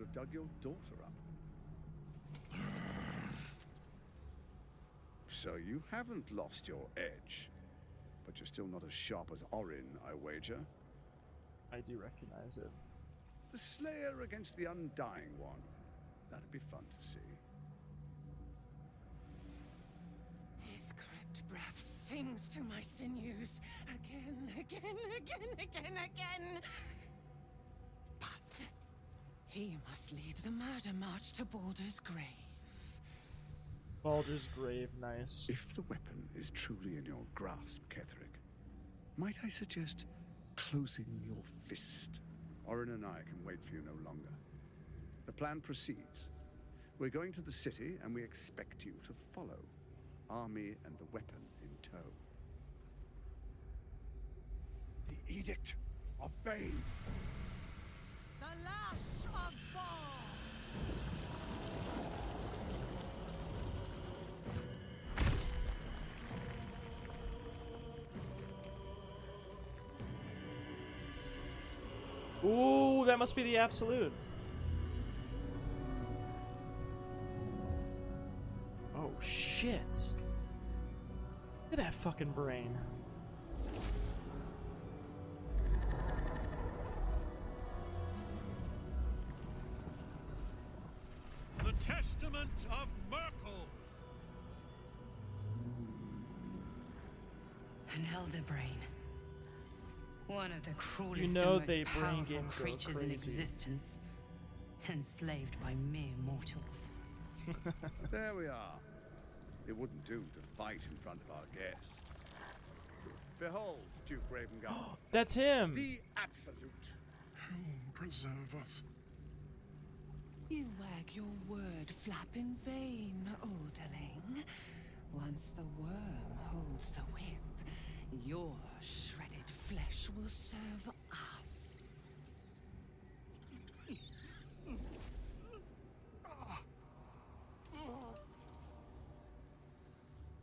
to have dug your daughter up. So you haven't lost your edge, but you're still not as sharp as Orin, I wager. I do recognize it. The Slayer against the Undying One. That'd be fun to see. His crypt breath sings to my sinews. Again. But he must lead the murder march to Baldur's grave. Baldur's grave, nice. If the weapon is truly in your grasp, Ketherick, might I suggest closing your fist? Orin and I can wait for you no longer. The plan proceeds. We're going to the city, and we expect you to follow. Army and the weapon in tow. The Edict of Bane. The Lash of Bhaal. Ooh, that must be the absolute. Oh shit. Look at that fucking brain. The Testament of Myrkul. An elder brain. One of the cruelest You know and they most brain powerful games go creatures in crazy. existence. Enslaved by mere mortals. There we are. It wouldn't do to fight in front of our guests. Behold, Duke Ravengard. That's him! The Absolute. Whom preserve us? You wag your word flap in vain, Alderling. Once the worm holds the whip, your shredded flesh will serve us.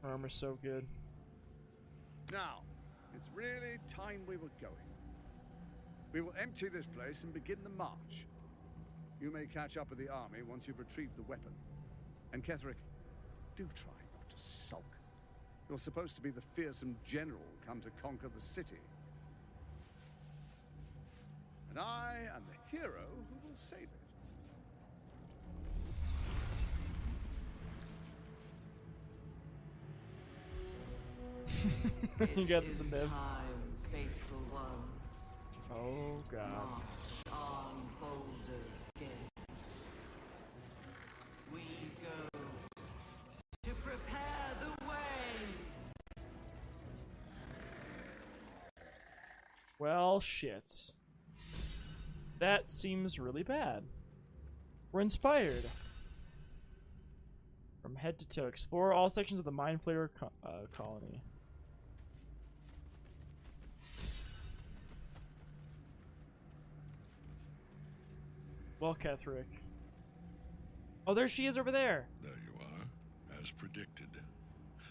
Armor's so good. Now, it's really time we were going. We will empty this place and begin the march. You may catch up with the army once you've retrieved the weapon. And Ketherick, do try not to sulk. You're supposed to be the fearsome general come to conquer the city. And I am the hero who will save it. You got this in there. Time, faithful ones. Oh god. March on Baldur's Gate. We go to prepare the way. Well, shit. That seems really bad. We're inspired. From head to toe, explore all sections of the Mind Flayer colony. Well, Ketherick. Oh, there she is over there. There you are, as predicted.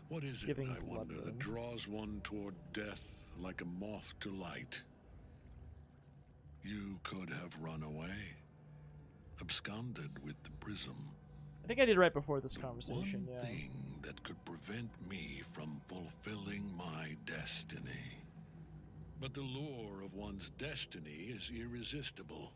What is it, Giving I wonder, blood that ring. draws one toward death like a moth to light? You could have run away, absconded with the prism. I think I did right before this The conversation, one yeah. thing that could prevent me from fulfilling my destiny. But the lure of one's destiny is irresistible.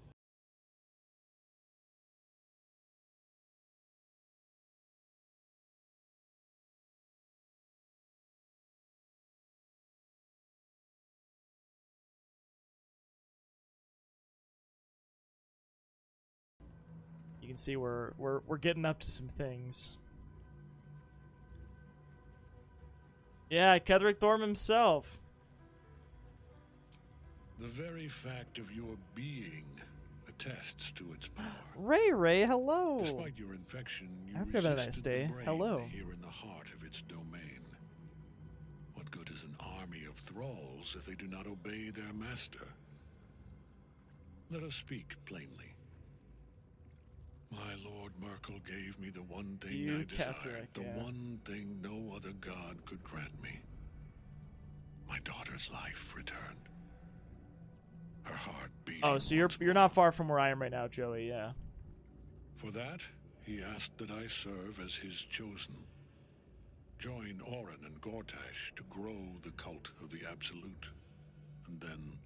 You can see we're getting up to some things. Yeah, Ketherick Thorm himself. The very fact of your being attests to its power. Ray, hello. Despite your infection, you I hope you have a nice resisted day. the brain Hello. here in the heart of its domain. What good is an army of thralls if they do not obey their master? Let us speak plainly. My Lord Myrkul gave me the one thing You, I desired, Ketherick, the yeah. one thing no other god could grant me. My daughter's life returned. Her heart beating. Oh, so you're once not more. far from where I am right now, Joey. Yeah. For that, he asked that I serve as his chosen. Join Orin and Gortash to grow the cult of the Absolute, and then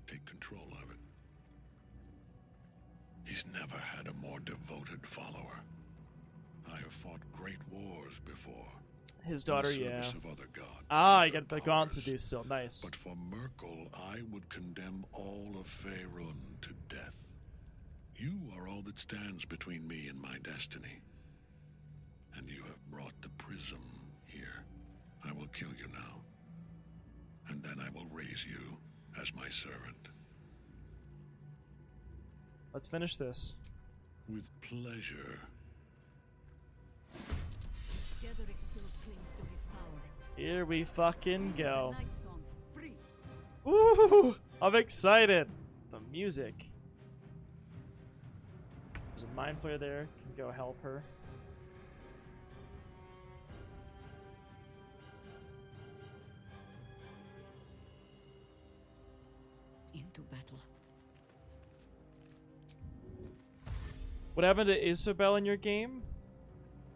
take control of it. He's never had a more devoted follower. I have fought great wars before. His daughter, in the yeah. service of other gods Ah, and you their got the gaunt to powers. do still. Nice. But for Merkel, I would condemn all of Faerun to death. You are all that stands between me and my destiny. And you have brought the prism here. I will kill you now. And then I will raise you as my servant. Let's finish this. With pleasure. Gederick still clings to his power. Here we fucking go. Night Song, free. Woo! I'm excited. The music. There's a mind flayer there. Can go help her. Into battle. What happened to Isabel in your game?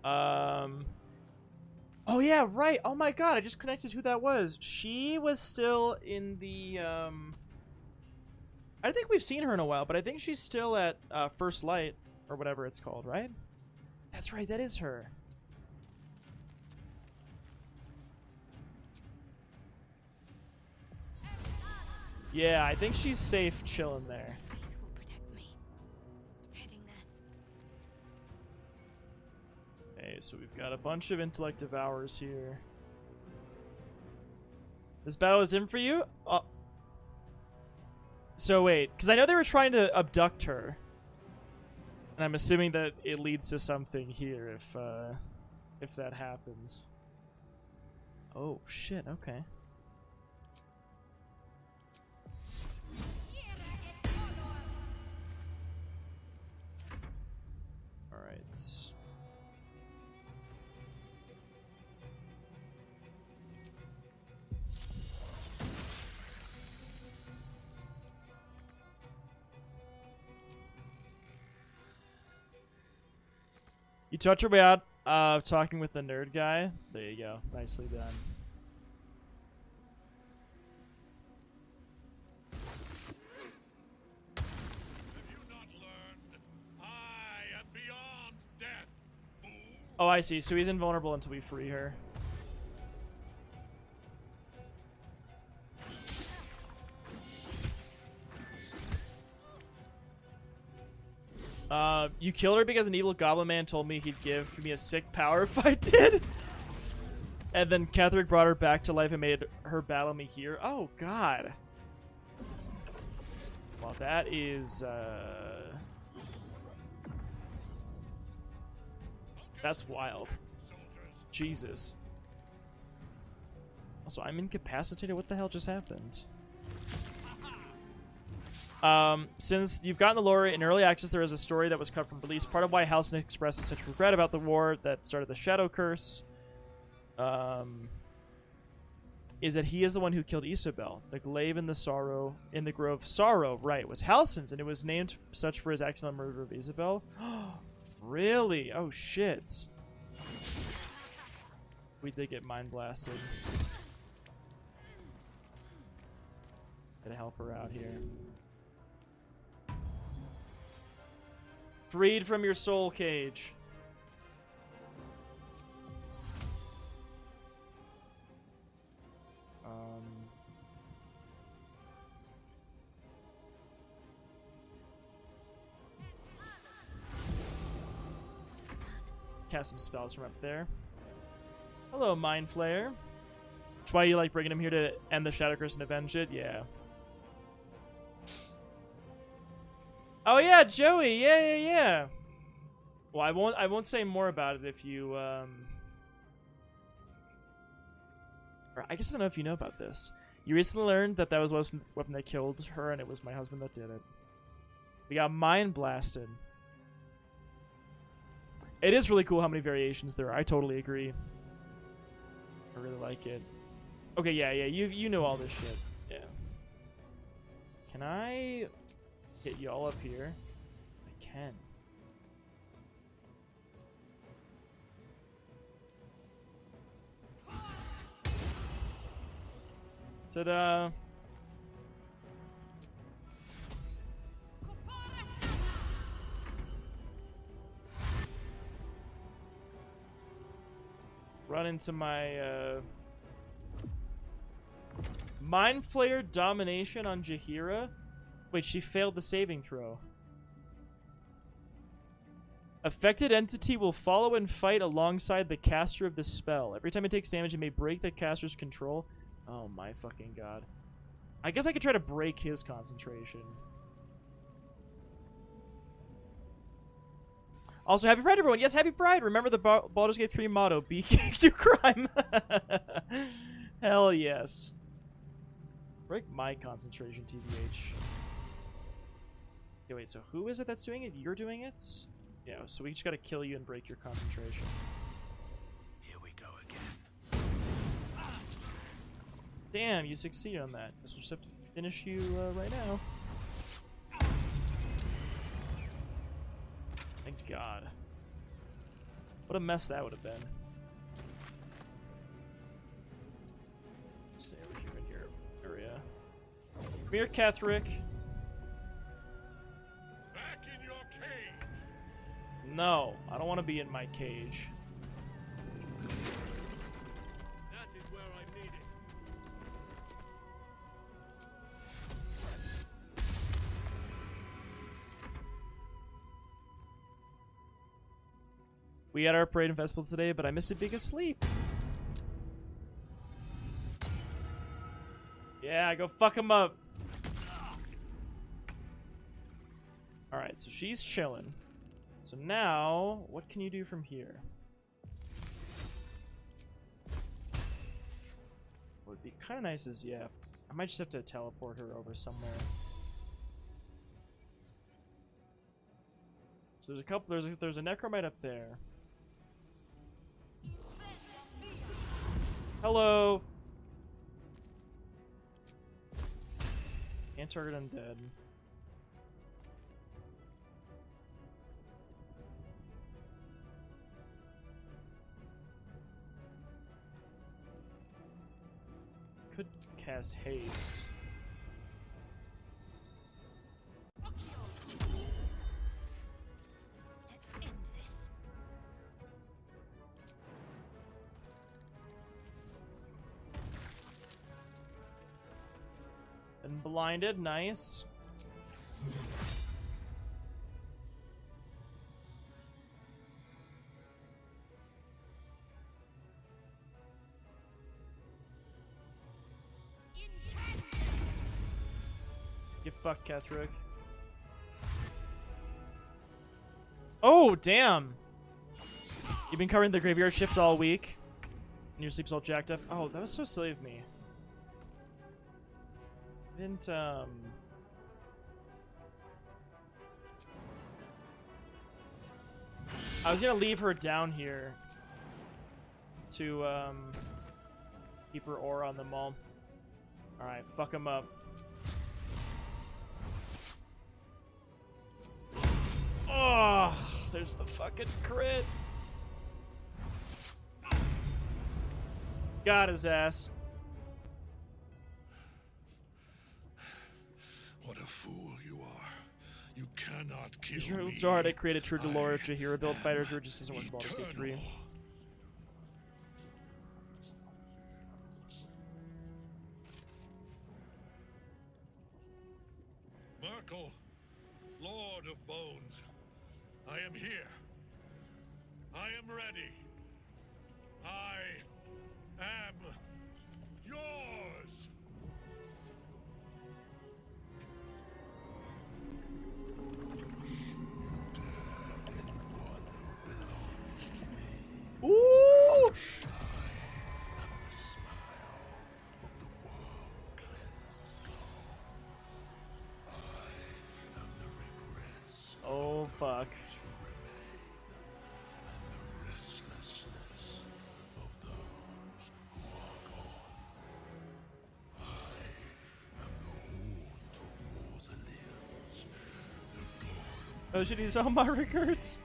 Oh yeah, right. Oh my god, I just connected who that was. She was still in the I think we've seen her in a while, but I think she's still at First Light or whatever it's called, right? That's right, that is her. Yeah, I think she's safe chilling there. Faith will protect me. Heading there. Okay, so we've got a bunch of intellect devourers here. This battle is in for you? So wait, because I know they were trying to abduct her. And I'm assuming that it leads to something here if that happens. Oh shit, okay. Alright. You touch your way out talking with the nerd guy. There you go. Nicely done. Have you not learned? I am beyond death, fool. Oh, I see. So he's invulnerable until we free her. You killed her because an evil goblin man told me he'd give me a sick power if I did. And then Ketherick brought her back to life and made her battle me here. Oh, God. Well, that is, that's wild. Jesus. Also, I'm incapacitated. What the hell just happened? Since you've gotten the lore in early access, there is a story that was cut from release. Part of why Halsin expresses such regret about the war that started the Shadow Curse is that he is the one who killed Isabel. The glaive in the Grove Sorrow, right, was Halsin's, and it was named such for his accidental murder of Isabel. Really? Oh shit. We did get mind blasted. Gotta help her out here. Freed from your soul cage. Cast some spells from up there. Hello, Mind Flayer. That's why you like bringing him here to end the Shadow Curse and avenge it? Yeah. Oh yeah, Joey. Yeah. Well, I won't say more about it if you or I guess I don't know if you know about this. You recently learned that was the weapon that killed her, and it was my husband that did it. We got mind blasted. It is really cool how many variations there are. I totally agree. I really like it. Okay, yeah. You know all this shit. Yeah. Can I get y'all up here? I can. Ta-da! Run into my Mind Flayer domination on Jaheira. Wait, she failed the saving throw. Affected entity will follow and fight alongside the caster of the spell. Every time it takes damage, it may break the caster's control. Oh my fucking god. I guess I could try to break his concentration. Also, happy Pride, everyone! Yes, happy Pride! Remember the Baldur's Gate 3 motto, be king to crime! Hell yes. Break my concentration, TBH. Okay, wait, so who is it that's doing it? You're doing it? Yeah, so we just gotta kill you and break your concentration. Here we go again. Damn, you succeed on that. Guess we'll just have to finish you right now. Thank God. What a mess that would have been. Let's stay over here in your area. Come here, Ketherick. Back in your cage! No, I don't want to be in my cage. That is where I'm needed. We had our parade and festival today, but I missed it being asleep. Yeah, go fuck him up. Alright, so she's chilling. So now, what can you do from here? What would be kind of nice is, yeah, I might just have to teleport her over somewhere. So there's a couple, there's a Necromite up there. Hello! Can't target undead. Could cast haste. Let's end this. And blinded, nice. Get fucked, Ketherick. Oh, damn! You've been covering the graveyard shift all week, and your sleep's all jacked up. Oh, that was so silly of me. Didn't, I was gonna leave her down here to, keep her aura on them all. Alright, fuck him up. Oh, there's the fucking crit. Got his ass. What a fool you are. You cannot kill It's me. so hard to create a true Dolores I Jaheira build. am Fighter George just isn't one Baldur's Gate 3. eternal. Merkel, Lord of Bones, I am here. I am ready. I am yours. Ooh! Oh fuck. Oh shit, he's all my records.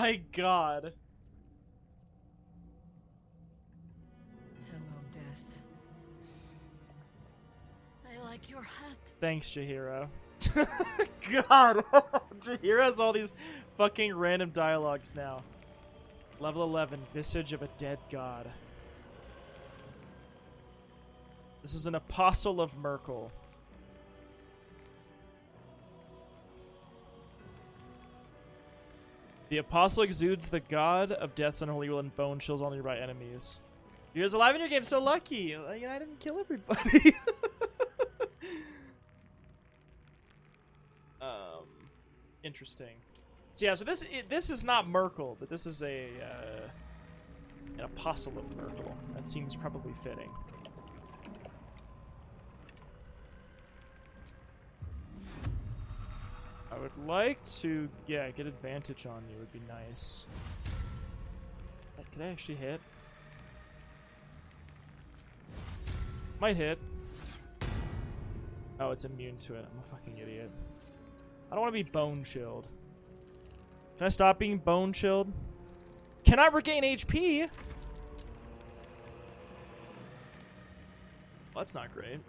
my god. Hello, Death. I like your hat. Thanks, Jaheira. God! Jaheira has all these fucking random dialogues now. Level 11, Visage of a Dead God. This is an apostle of Merkel. The apostle exudes the god of death's unholy will and bone chills all nearby enemies. You're alive in your game, so lucky! I didn't kill everybody. Interesting. So yeah, so this is not Merkel, but this is an apostle of Merkel. That seems probably fitting. I would like to, yeah, get advantage on you. Would be nice. Could I actually hit? Might hit. Oh, it's immune to it. I'm a fucking idiot. I don't want to be bone chilled. Can I stop being bone chilled? Cannot regain HP? Well, that's not great.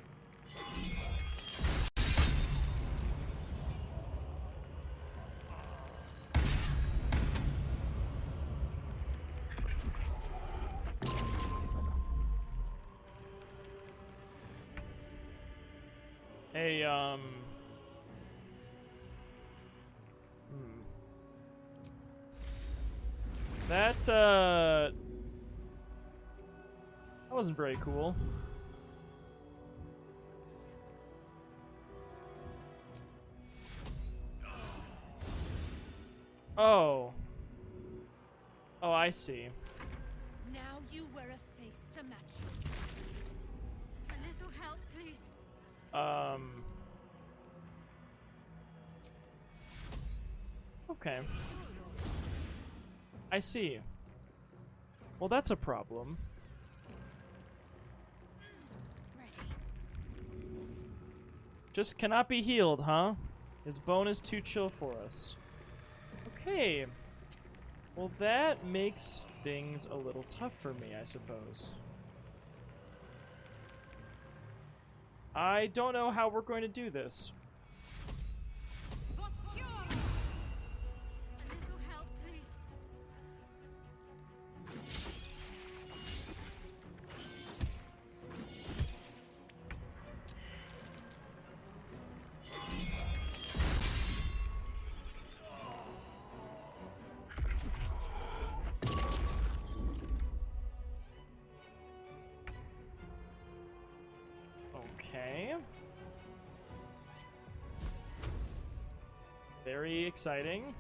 Hey, That wasn't very cool. Oh. Oh, I see. Now you wear a face to match you. A little help, please. Okay. I see. Well, that's a problem. Ready. Just cannot be healed, huh? His bone is too chill for us. Okay. Well, that makes things a little tough for me, I suppose. I don't know how we're going to do this. A little help, please. Okay. Very exciting.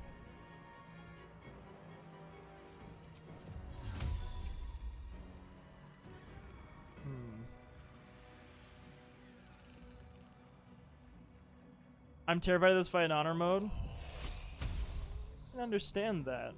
I'm terrified of this fight in honor mode. I understand that.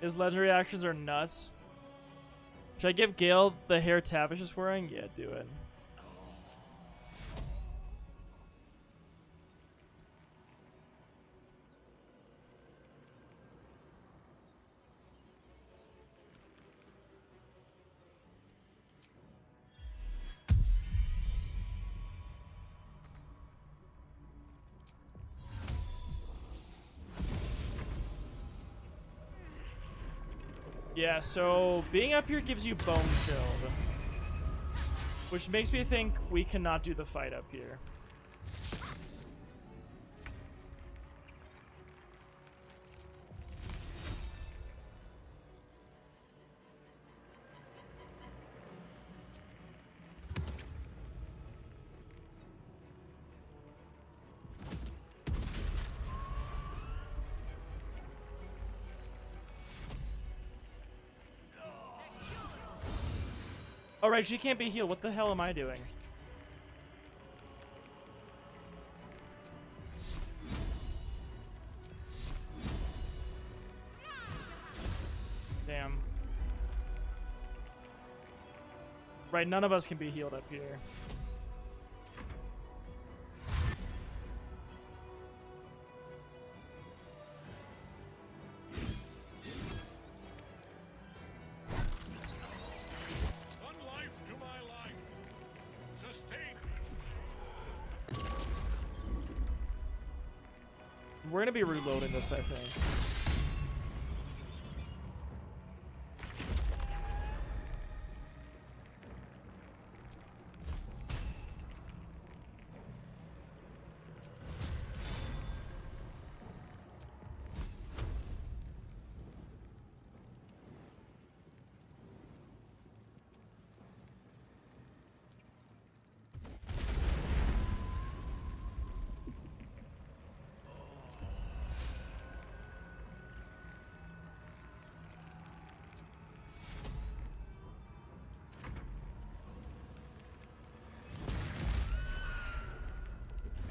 His legendary actions are nuts. Should I give Gale the hair Tavish is wearing? Yeah, do it. Yeah, so being up here gives you bone chilled, which makes me think we cannot do the fight up here. Oh, right, she can't be healed. What the hell am I doing? Right, none of us can be healed up here. One life to my life. Sustain. We're gonna be reloading this, I think.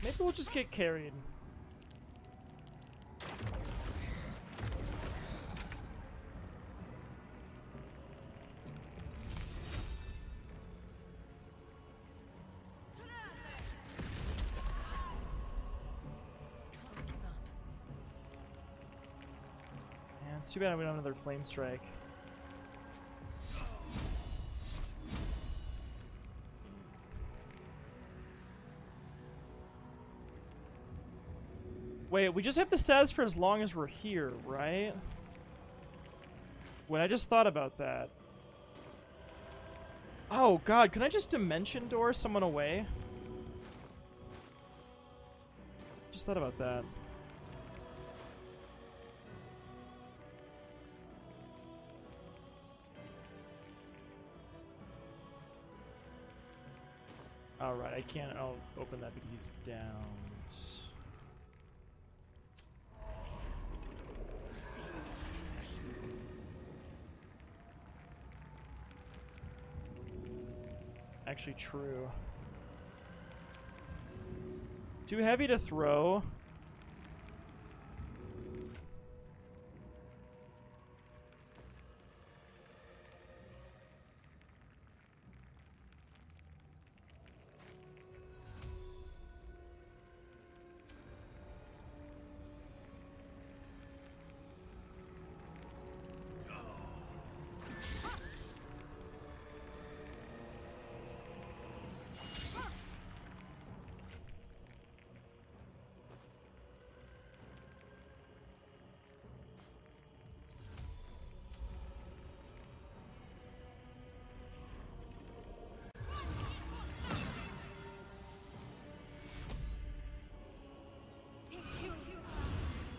Maybe we'll just get carried. Man, it's too bad we don't have another flame strike. Wait, we just have the status for as long as we're here, right? Wait, I just thought about that. Oh god, can I just dimension door someone away? Just thought about that. Alright, I can't open that because he's down. Actually true. Too heavy to throw.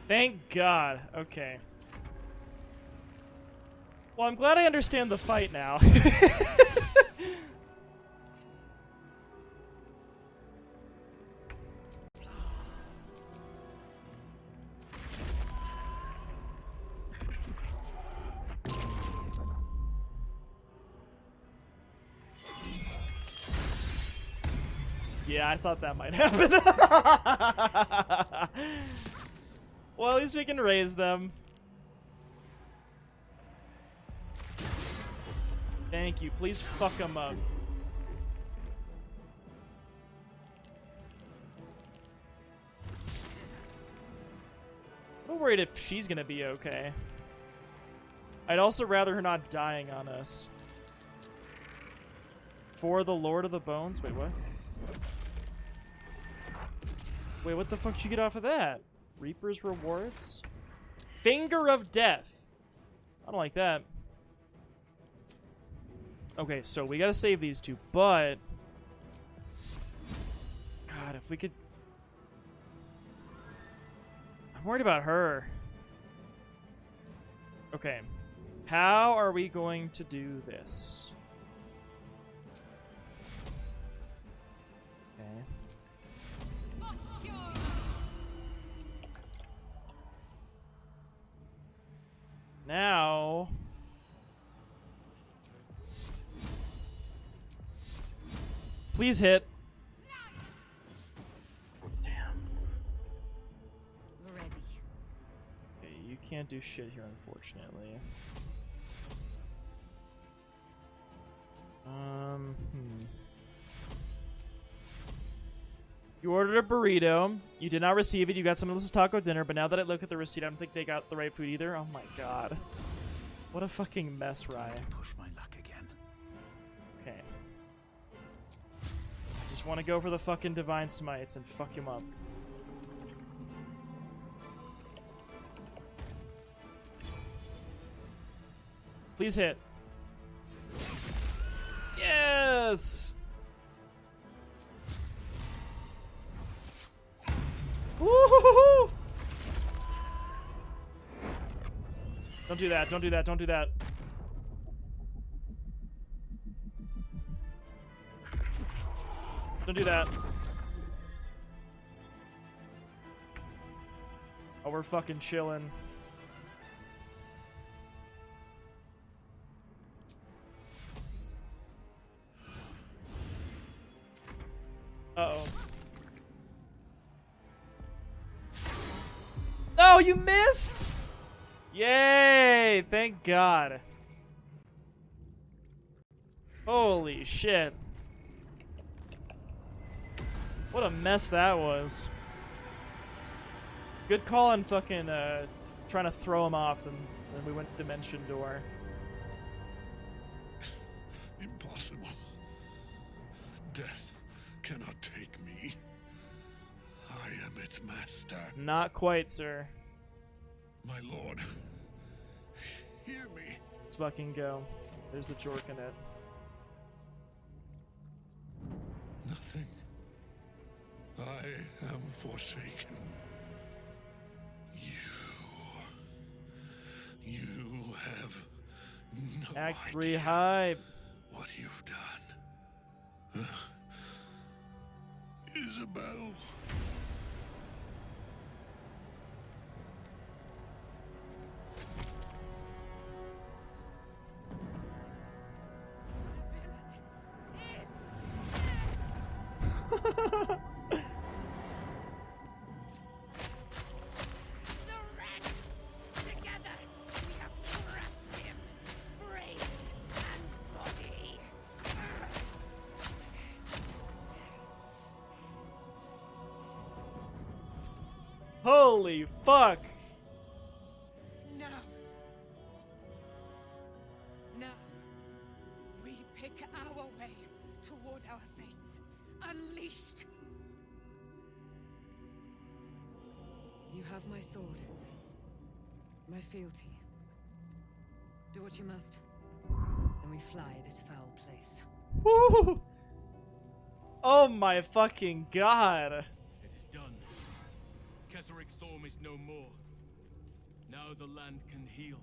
Thank God. Okay. Well, I'm glad I understand the fight now. Yeah, I thought that might happen. Well, at least we can raise them. Thank you. Please fuck them up. I'm worried if she's gonna be okay. I'd also rather her not dying on us. For the Lord of the Bones? Wait, what? Wait, what the fuck did you get off of that? Reaper's Rewards? Finger of Death. I don't like that. Okay, so we gotta save these two, but... God, if we could... I'm worried about her. Okay. How are we going to do this? Okay. Now... Please hit. Damn. Ready. Okay, you can't do shit here, unfortunately. You ordered a burrito. You did not receive it. You got someone else's taco dinner, but now that I look at the receipt, I don't think they got the right food either. Oh my god. What a fucking mess, Rye. Push my luck again. Okay. Just want to go for the fucking Divine Smites and fuck him up. Please hit. Yes! Woo-hoo-hoo-hoo! Don't do that, don't do that, don't do that. Don't do that. Oh, we're fucking chilling. Uh-oh. No, you missed! Yay! Thank God. Holy shit. What a mess that was. Good call on fucking trying to throw him off, and then we went Dimension Door. Impossible. Death cannot take me. I am its master. Not quite, sir. My lord, hear me. Let's fucking go. There's the Jork in it. Nothing. I am forsaken. You have no Act 3 idea hype. what you've done. Isabel. The rest! Together, we have crushed him, brain and body. Holy fuck! Now. Now, we pick our way toward our fates, unleashed. You have my sword. My fealty. Do what you must. Then we fly this foul place. Woo! Oh my fucking god! It is done. Ketheric Thorm is no more. Now the land can heal,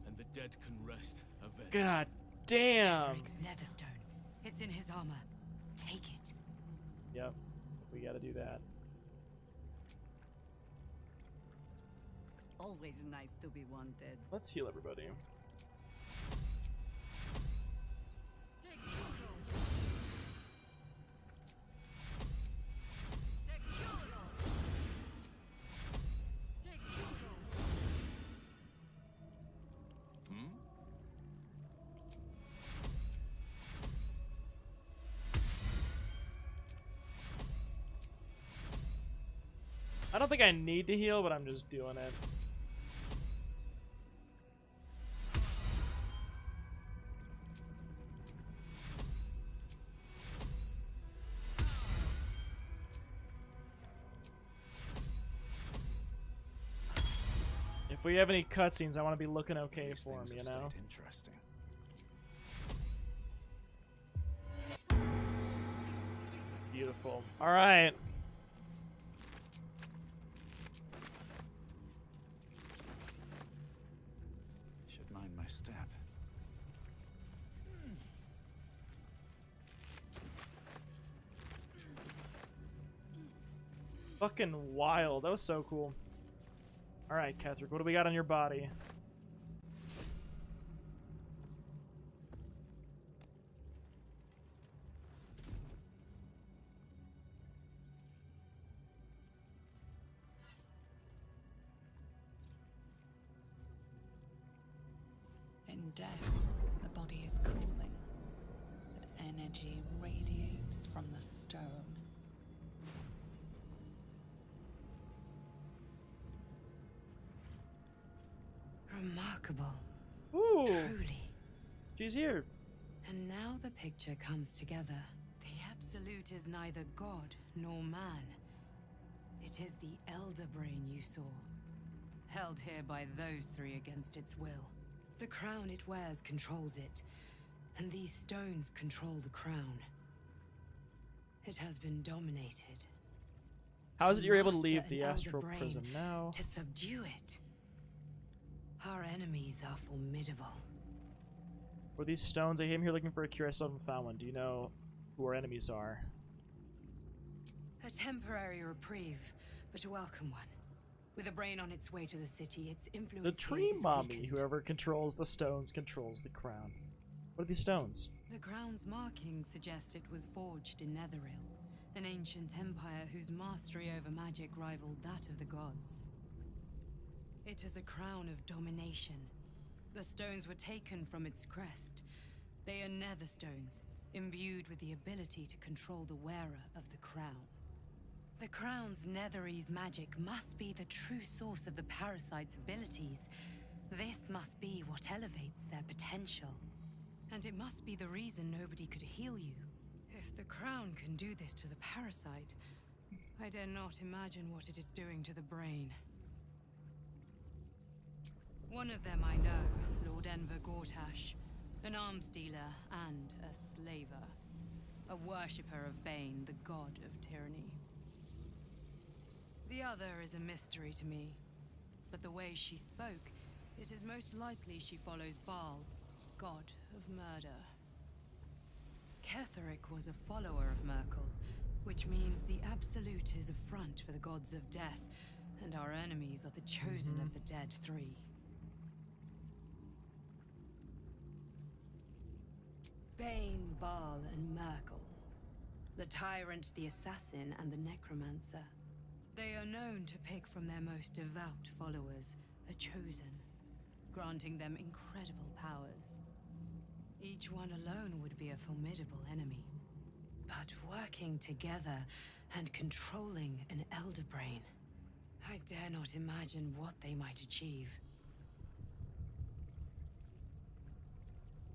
and the dead can rest. Avenged. God damn! Netherstone. It's in his armor. Take it. Yep, we gotta do that. Always nice to be wanted. Let's heal everybody. I don't think I need to heal, but I'm just doing it. If we have any cutscenes, I want to be looking okay These for things them, have you know? stayed interesting. Beautiful. Alright. Should mind my step. Fucking wild. That was so cool. Alright, Ketheric, what do we got on your body? In death, the body is cooling. But energy radiates from the stone. Remarkable. Ooh, Truly. she's here. And now the picture comes together. The Absolute is neither god nor man. It is the Elder Brain you saw, held here by those three against its will. The crown it wears controls it, and these stones control the crown. It has been dominated. How is it you're able to master leave an the Elder astral Brain, prison now? to subdue it. Our enemies are formidable. For these stones, I came here looking for a cure. I still haven't found one. Do you know who our enemies are? A temporary reprieve, but a welcome one. With a brain on its way to the city, its influence The tree here is mommy. weakened. Whoever controls the stones controls the crown. What are these stones? The crown's markings suggest it was forged in Netheril, an ancient empire whose mastery over magic rivaled that of the gods. It is a crown of domination. The stones were taken from its crest. They are nether stones, imbued with the ability to control the wearer of the crown. The crown's Netherese magic must be the true source of the parasite's abilities. This must be what elevates their potential. And it must be the reason nobody could heal you. If the crown can do this to the parasite, I dare not imagine what it is doing to the brain. One of them I know, Lord Enver Gortash, an arms dealer and a slaver. A worshipper of Bane, the god of tyranny. The other is a mystery to me, but the way she spoke, it is most likely she follows Baal, god of murder. Ketheric was a follower of Merkel, which means the Absolute is a front for the gods of death, and our enemies are the chosen of the Dead Three. Bane, Baal, and Merkel. The Tyrant, the Assassin, and the Necromancer. They are known to pick from their most devout followers a chosen, granting them incredible powers. Each one alone would be a formidable enemy. But working together and controlling an Elder Brain, I dare not imagine what they might achieve.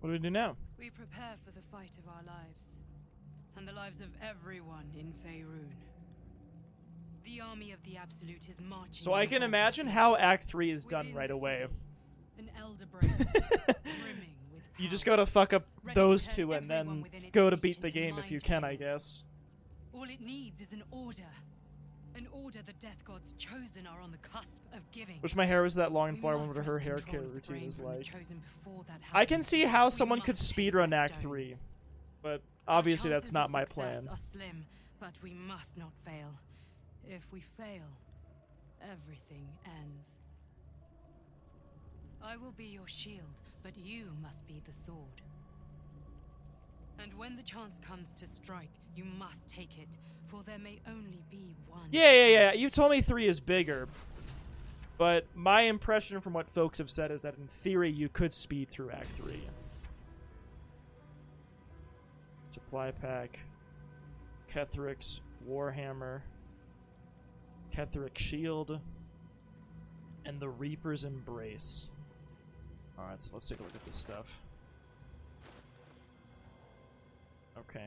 What do we do now? We prepare for the fight of our lives, and the lives of everyone in Faerun. The army of the Absolute is marching. So I can imagine how Act 3 is done right away. An Elder Brain, brimming with You just power, gotta fuck up ready to those turn two and everyone then within its go to reach beat the into game if you mind can, I players. guess. All it needs is an order. An order the Death Gods chosen are on the cusp of giving. Wish my hair was that long and We far. I must wonder what her wrest hair control care of the routine brain is from the like. chosen before that I can happens. see how We someone could must take speedrun their Act stones. 3, but Our obviously that's chances not of my success plan. are slim, but we must not fail. If we fail, everything ends. I will be your shield, but you must be the sword. And when the chance comes to strike, you must take it, for there may only be one. Yeah. You told me 3 is bigger, but my impression from what folks have said is that in theory you could speed through Act 3. Supply pack, Ketheric's Warhammer, Ketheric Shield, and the Reaper's Embrace. Alright, so let's take a look at this stuff. Okay.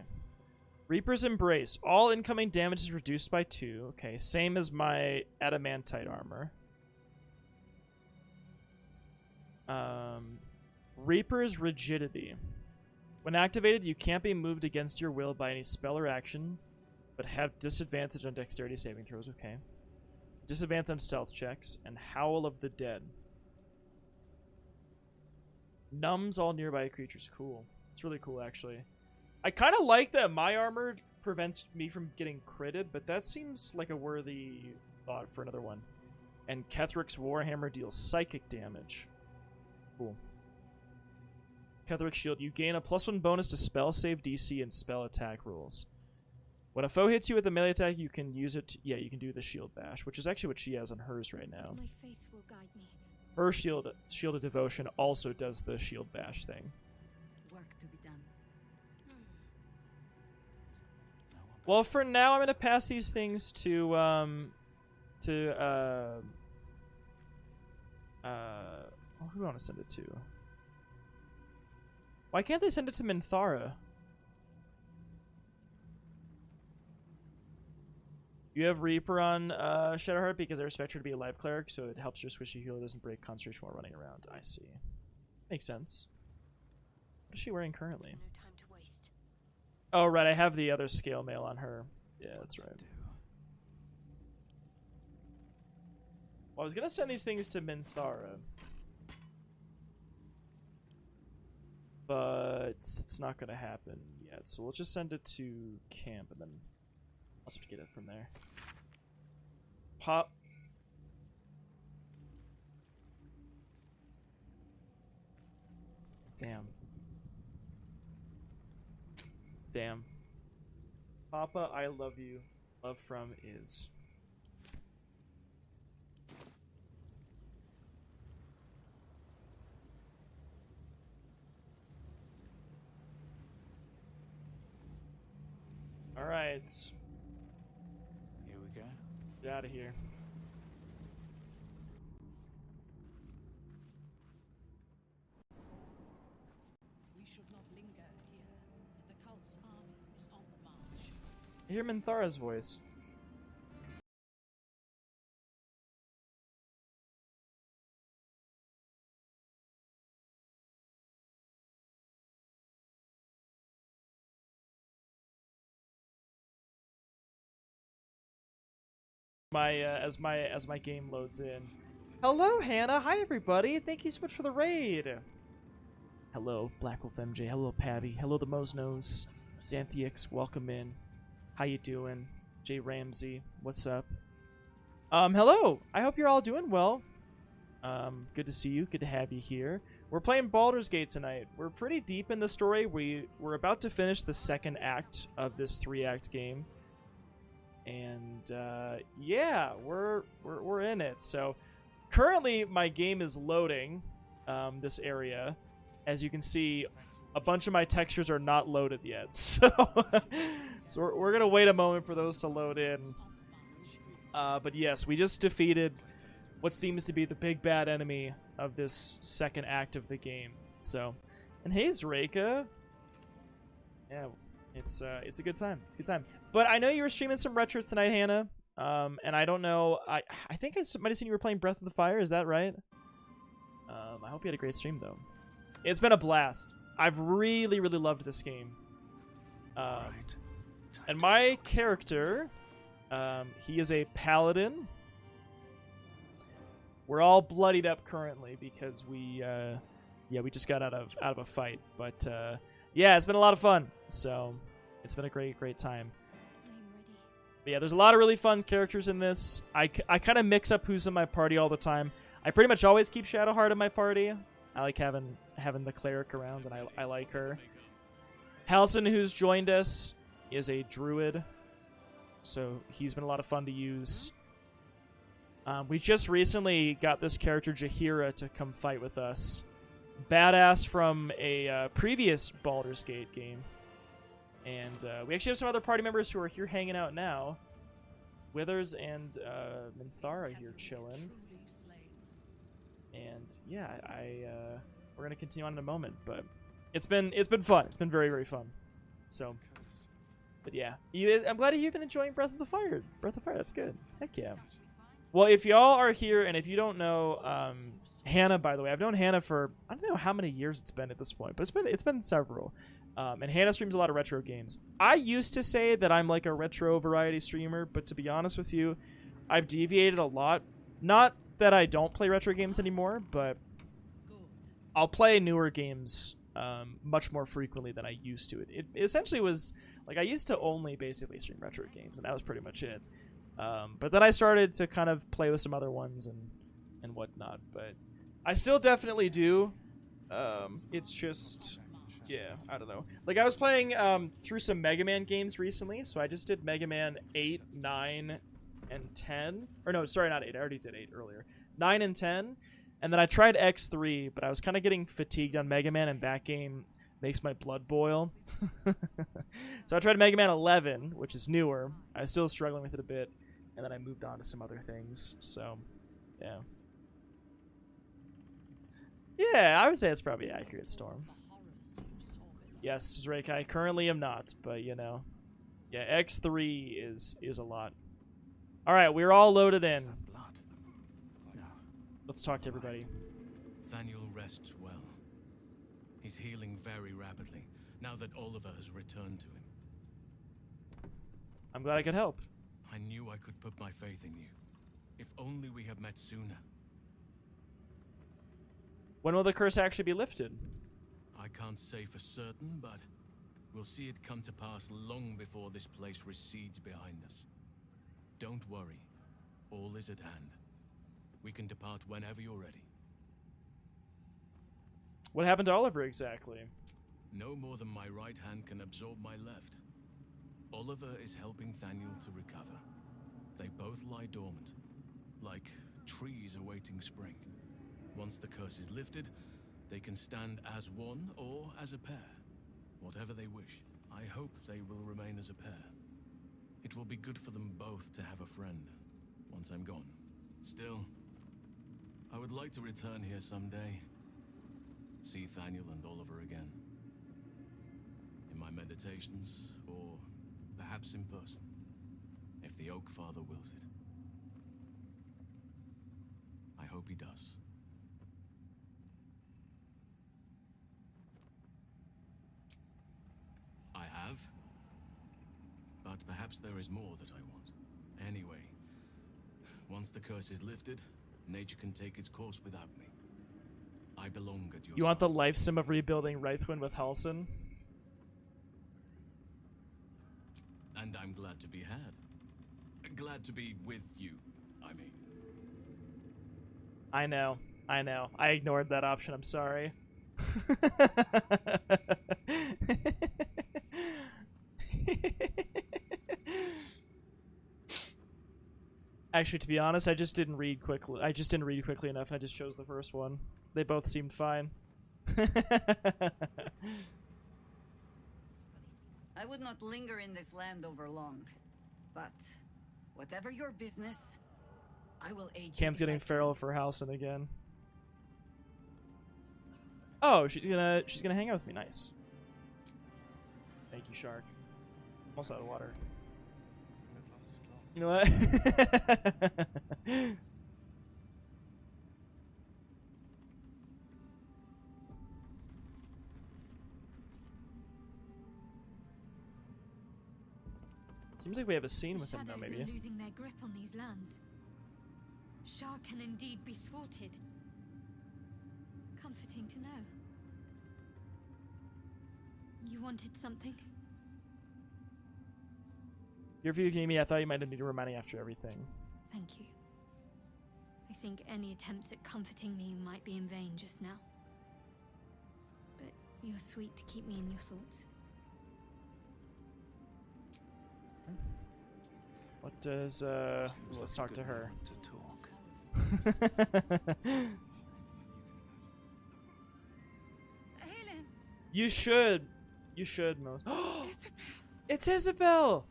Reaper's Embrace. All incoming damage is reduced by 2. Okay, same as my Adamantite armor. Reaper's Rigidity. When activated, you can't be moved against your will by any spell or action, but have disadvantage on dexterity saving throws. Okay. Disadvantage on stealth checks, and Howl of the Dead. Numbs all nearby creatures. Cool. It's really cool, actually. I kind of like that my armor prevents me from getting critted, but that seems like a worthy thought for another one. And Ketheric's Warhammer deals psychic damage. Cool. Ketheric Shield. You gain a +1 bonus to spell save DC and spell attack rolls. When a foe hits you with a melee attack, you can use it. Yeah, you can do the Shield Bash, which is actually what she has on hers right now. My faith will guide me. Her Shield of Devotion also does the Shield Bash thing. Work to be done. Well, for now, I'm gonna pass these things to who do I want to send it to? Why can't they send it to Minthara? You have Reaper on Shadowheart because I expect her to be a live cleric, so it helps your squishy healer doesn't break concentration while running around. I see. Makes sense. What is she wearing currently? No time to waste. Oh, right, I have the other scale mail on her. Yeah, that's right. Well, I was gonna send these things to Minthara, but it's not gonna happen yet. So we'll just send it to camp, and then I'll have to get it from there. Pop. Damn. Damn. Papa, I love you. Love from is. Alright. Here we go. Get out of here. We should not linger here. The cult's army is on the march. I hear Minthara's voice. As my game loads in. Hello, Hannah. Hi, everybody. Thank you so much for the raid. Hello, Black Wolf MJ. Hello, Pabby. Hello, the Mosnos. Xanthix, welcome in. How you doing? Jay Ramsey, what's up? Hello. I hope you're all doing well. Good to see you. Good to have you here. We're playing Baldur's Gate tonight. We're pretty deep in the story. We're about to finish the second act of this 3-act game. And yeah, we're in it. So currently my game is loading this area. As you can see, a bunch of my textures are not loaded yet. So we're gonna wait a moment for those to load in. But yes, we just defeated what seems to be the big bad enemy of this second act of the game. So, and hey, Zreika. Yeah, it's a good time. It's a good time. But I know you were streaming some retro tonight, Hannah. And I don't know. I think I might have seen you were playing Breath of the Fire. Is that right? I hope you had a great stream though. It's been a blast. I've really loved this game. And my character, he is a paladin. We're all bloodied up currently because we just got out of a fight. But yeah, it's been a lot of fun. So it's been a great time. But yeah, there's a lot of really fun characters in this. I kind of mix up who's in my party all the time. I pretty much always keep Shadowheart in my party. I like having the cleric around, and I like her. Halsin, who's joined us, is a druid, so he's been a lot of fun to use. We just recently got this character, Jaheira, to come fight with us. Badass from a previous Baldur's Gate game. And we actually have some other party members who are here hanging out now. Withers and Minthara here chilling. And yeah, we're gonna continue on in a moment, but it's been fun. It's been very fun. So, but yeah, I'm glad you've been enjoying Breath of the Fire. Breath of Fire, that's good. Heck yeah. Well, if y'all are here, and if you don't know Hannah, by the way, I've known Hannah for I don't know how many years it's been at this point, but it's been several. And Hannah streams a lot of retro games. I used to say that I'm like a retro variety streamer, but to be honest with you, I've deviated a lot. Not that I don't play retro games anymore, but I'll play newer games much more frequently than I used to. It essentially was like I used to only basically stream retro games, and that was pretty much it. But then I started to kind of play with some other ones and whatnot. But I still definitely do. It's just... yeah, I don't know. Like, I was playing through some Mega Man games recently, so I just did Mega Man 8, 9, and 10. Or no, sorry, not 8. I already did 8 earlier. 9 and 10. And then I tried X3, but I was kind of getting fatigued on Mega Man, and that game Makes my blood boil. So I tried Mega Man 11, which is newer. I was still struggling with it a bit, and then I moved on to some other things. So, yeah. Yeah, I would say it's probably accurate, Storm. Yes, Drake, I currently am not, but you know. Yeah, X3 is a lot. Alright, we're all loaded in. Blood. No. Let's talk to everybody. Thaniel rests well. He's healing very rapidly, now that Oliver has returned to him. I'm glad I could help. I knew I could put my faith in you. If only we had met sooner. When will the curse actually be lifted? I can't say for certain, but we'll see it come to pass long before this place recedes behind us. Don't worry. All is at hand. We can depart whenever you're ready. What happened to Oliver exactly? No more than my right hand can absorb my left. Oliver is helping Thaniel to recover. They both lie dormant, like trees awaiting spring. Once the curse is lifted, they can stand as one or as a pair. Whatever they wish. I hope they will remain as a pair. It will be good for them both to have a friend, once I'm gone. Still, I would like to return here someday. See Thaniel and Oliver again. In my meditations, or perhaps in person, if the Oak Father wills it. I hope he does. I have. But perhaps there is more that I want. Anyway, once the curse is lifted, nature can take its course without me. I belong at your You want the side. life sim of rebuilding Wraithwind with Halsin? And I'm glad to be had. Glad to be with you, I mean. I know. I ignored that option, I'm sorry. Actually, to be honest, I just didn't read quickly enough. I just chose the first one. They both seemed fine. I would not linger in this land over long. But whatever your business, I will aid you. Cam's getting if I feral for Halsin again. Oh, she's gonna hang out with me. Nice. Thank you, Shark. Almost out of water. You know what? Seems like we have a scene with him, though, Shadows maybe. are losing their grip on these lands. Shah can indeed be thwarted. Comforting to know. You wanted something? Your view, Kimi, I thought you might need reminding after everything. Thank you. I think any attempts at comforting me might be in vain just now. But you're sweet to keep me in your thoughts. What does, let's talk to her. To talk. Helen! You should, Mos. Isabel! It's Isabel!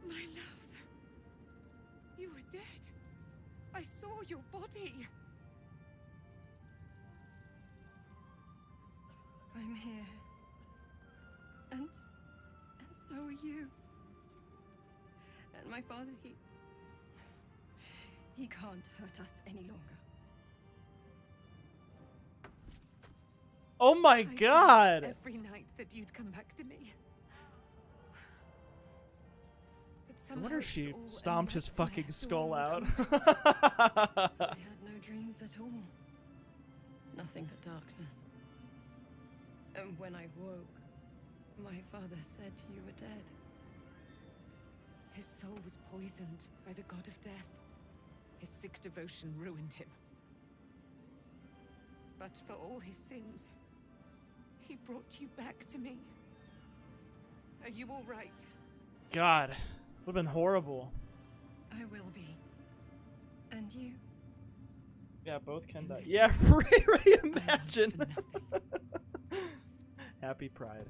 My love. You were dead. I saw your body. I'm here. And so are you. And my father, he can't hurt us any longer. Oh my I prayed god! every night that you'd come back to me. But I somehow wonder if it's she all stomped his enwrapped in fucking a skull out. thorn I had no dreams at all. Nothing but darkness. And when I woke, my father said you were dead. His soul was poisoned by the god of death. His sick devotion ruined him. But for all his sins, he brought you back to me. Are you all right? God, would have been horrible. I will be. And you? Yeah, both can die. This Yeah, imagine. for nothing. Happy Pride.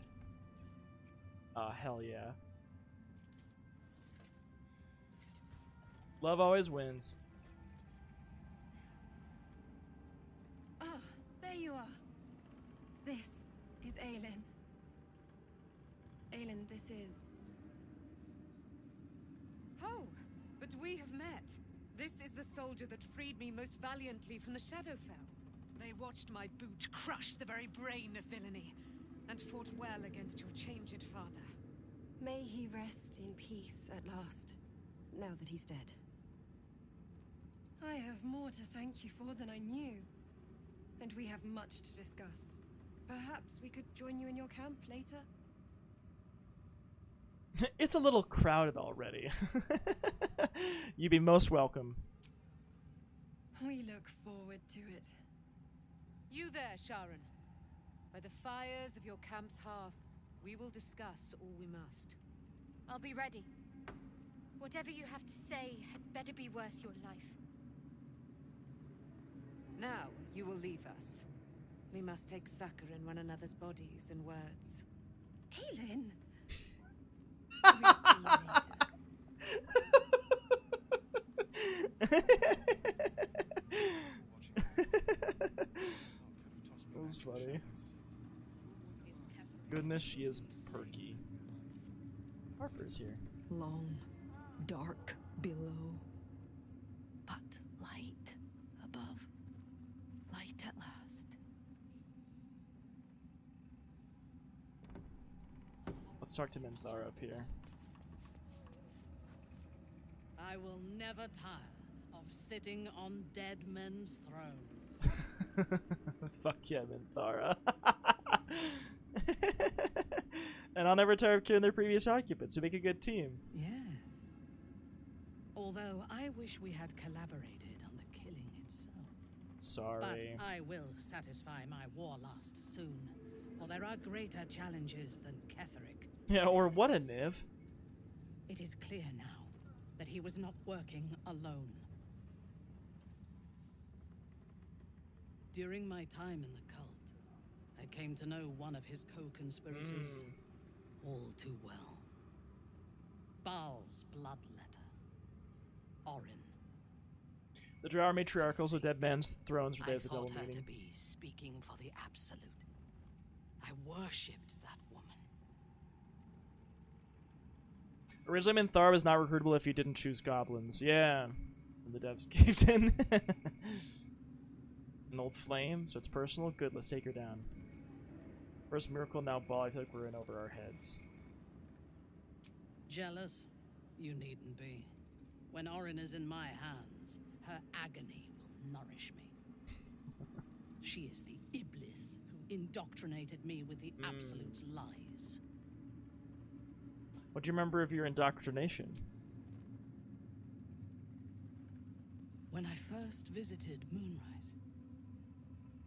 Hell yeah. Love always wins. Ah, there you are. This is Aelin. Aelin, this is... Oh, but we have met. This is the soldier that freed me most valiantly from the Shadowfell. They watched my boot crush the very brain of villainy, and fought well against your changed father. May he rest in peace at last, now that he's dead. I have more to thank you for than I knew, and we have much to discuss. Perhaps we could join you in your camp later? It's a little crowded already. You'd be most welcome. We look forward to it. You there, Sharon. By the fires of your camp's hearth, we will discuss all we must. I'll be ready. Whatever you have to say had better be worth your life. Now, you will leave us. We must take succor in one another's bodies and words. Aelin! We'll see you That was funny. Goodness, she is perky. Harper's here. Long, dark below, but light above. Light at last. Let's talk to Minthara up here. I will never tire of sitting on dead men's thrones. Fuck yeah, Minthara. And I'll never tire of killing their previous occupants who make a good team. Yes. Although I wish we had collaborated on the killing itself. Sorry. But I will satisfy my warlust soon, for there are greater challenges than Ketheric. Yeah, or what a Niv. It is clear now that he was not working alone. During my time in the cult, I came to know one of his co-conspirators all too well. Baal's bloodletter, Orin. The Drow matriarchals with dead men's thrones for I days of double thought her meeting. to be speaking for the Absolute. I worshipped that woman. Originally, Minthara was not recruitable if you didn't choose goblins. Yeah. And the devs caved in. An old flame, so it's personal? Good, let's take her down. First miracle, now Baal. I feel like we're in over our heads. Jealous? You needn't be. When Orin is in my hands, her agony will nourish me. She is the Iblis who indoctrinated me with the Absolute's lies. What do you remember of your indoctrination? When I first visited Moonrise,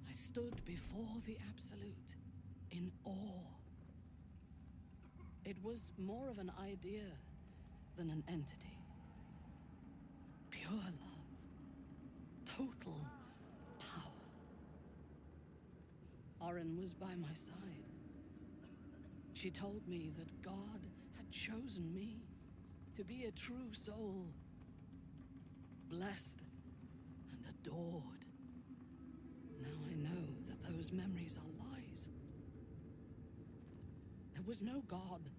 I stood before the Absolute in awe. It was more of an idea than an entity. Pure love. Total power. Orin was by my side. She told me that God had chosen me to be a true soul. Blessed and adored. Now I know that those memories are lies. There was no God.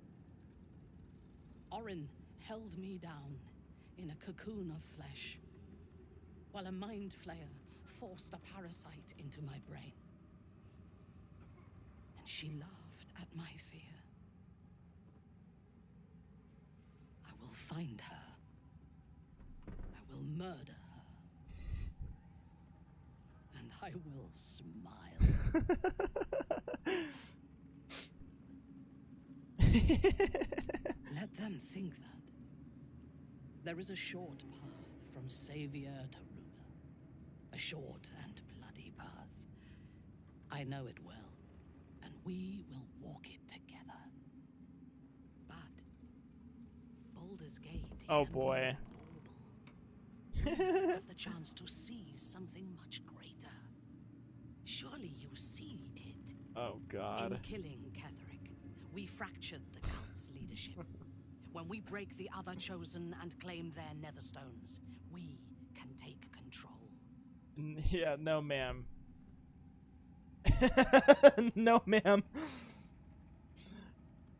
Orin held me down in a cocoon of flesh, while a mind flayer forced a parasite into my brain. And she laughed at my fear. I will find her. I will murder her. And I will smile. Let them think that. There is a short path from savior to ruler. A short and bloody path. I know it well, and we will walk it together. But Baldur's Gate is Oh boy. have the chance to see something much Surely you see it. Oh, God. In killing Ketheric, we fractured the cult's leadership. When we break the other chosen and claim their netherstones, we can take control. Yeah, no, ma'am. No, ma'am.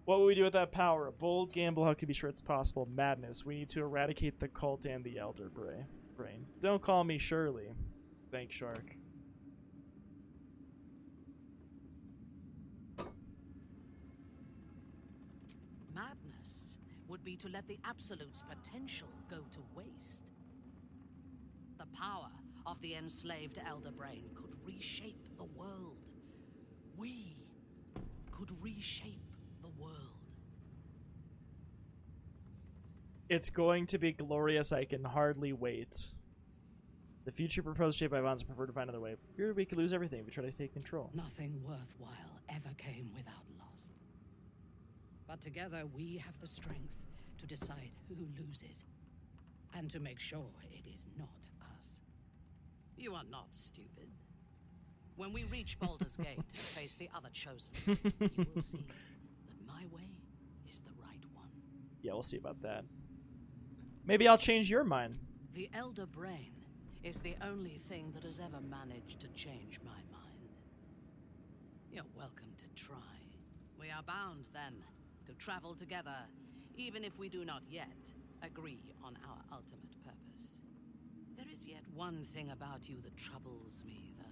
What will we do with that power? A bold gamble, how can be sure it's possible? Madness. We need to eradicate the cult and the Elder Brain. Don't call me Shirley. Thanks, Shark. Madness would be to let the Absolute's potential go to waste. The power of the enslaved Elder Brain could reshape the world. We could reshape the world. It's going to be glorious. I can hardly wait. The future proposed shape by Vons prefer to find another way. Here we could lose everything if we try to take control. Nothing worthwhile ever came without loss. But together we have the strength to decide who loses, and to make sure it is not us. You are not stupid. When we reach Baldur's Gate and face the other chosen, you will see that my way is the right one. Yeah, we'll see about that. Maybe I'll change your mind. The Elder Brain is the only thing that has ever managed to change my mind. You're welcome to try. We are bound, then, to travel together, even if we do not yet agree on our ultimate purpose. There is yet one thing about you that troubles me, though.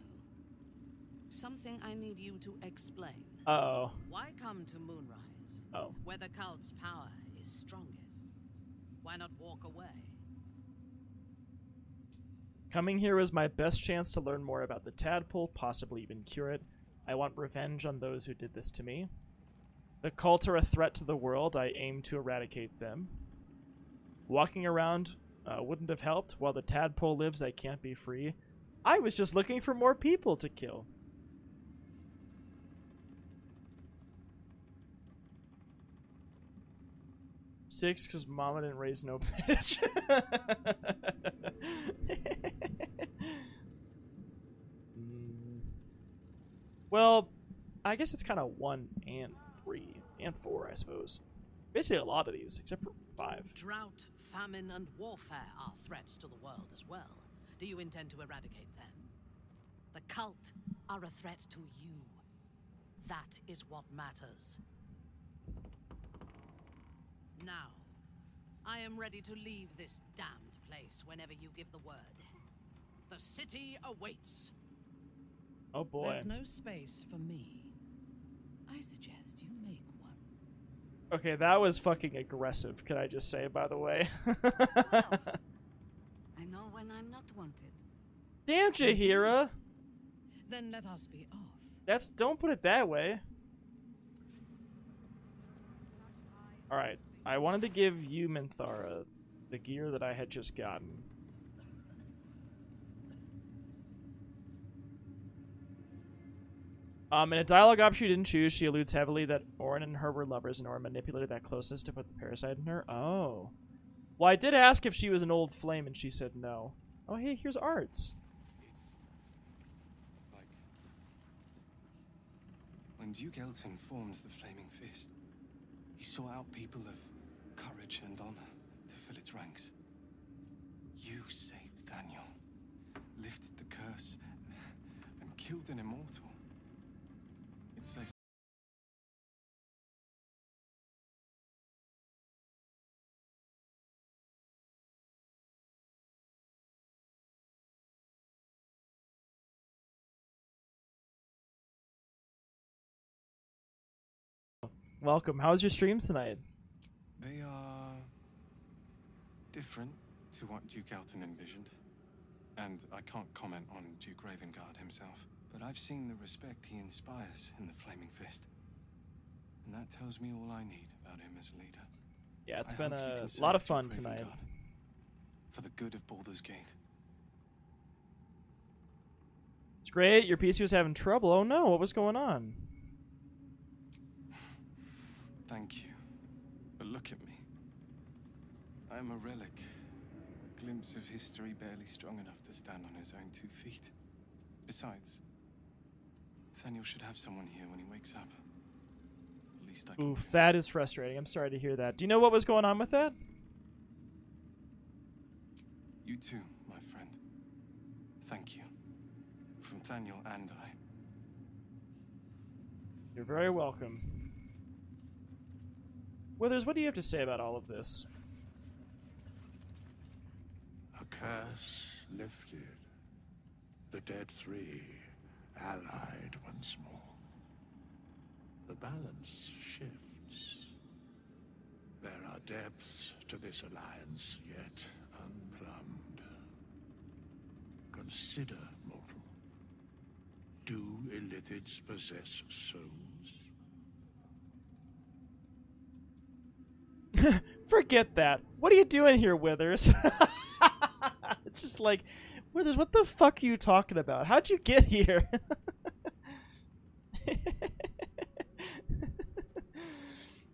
Something I need you to explain. Uh-oh. Why come to Moonrise, where the cult's power is strongest? Why not walk away? Coming here was my best chance to learn more about the tadpole, possibly even cure it. I want revenge on those who did this to me. The cult are a threat to the world. I aim to eradicate them. Walking around wouldn't have helped. While the tadpole lives, I can't be free. I was just looking for more people to kill. Six, because Mama didn't raise no bitch. Well, I guess it's kind of 1 and 3 and 4, I suppose. Basically a lot of these, except for 5. Drought, famine, and warfare are threats to the world as well. Do you intend to eradicate them? The cult are a threat to you. That is what matters. Now, I am ready to leave this damned place whenever you give the word. The city awaits. Oh boy. There's no space for me. I suggest you make one. Okay, that was fucking aggressive, can I just say, by the way. Well, I know when I'm not wanted. Damn, Jaheira! Then let us be off. Don't put it that way. Alright, I wanted to give you, Minthara, the gear that I had just gotten. In a dialogue option you didn't choose, she alludes heavily that Orin and her were lovers and Orin manipulated that closeness to put the parasite in her. Oh. Well, I did ask if she was an old flame and she said no. Oh, hey, here's Arts. It's like when Duke Elton formed the Flaming Fist, he sought out people of courage and honor to fill its ranks. You saved Daniel, lifted the curse, and killed an immortal. It's safe. Welcome. How's your stream tonight? They are different to what Duke Elton envisioned. And I can't comment on Duke Ravengard himself, but I've seen the respect he inspires in the Flaming Fist. And that tells me all I need about him as a leader. Yeah, it's I been hope you a can serve lot of Duke fun tonight. Ravengard for the good of Baldur's Gate. It's great. Your PC was having trouble. Oh no, what was going on? Thank you. But look at me. I am a relic. A glimpse of history barely strong enough to stand on his own 2 feet. Besides, Thaniel should have someone here when he wakes up. It's the least I can Oof, do. that is frustrating. I'm sorry to hear that. Do you know what was going on with that? You too, my friend. Thank you. From Thaniel and I. You're very welcome. Withers, what do you have to say about all of this? A curse lifted. The dead three allied once more. The balance shifts. There are depths to this alliance yet unplumbed. Consider, mortal. Do Illithids possess souls? Forget that. What are you doing here, Withers? It's just like, Withers, what the fuck are you talking about? How'd you get here?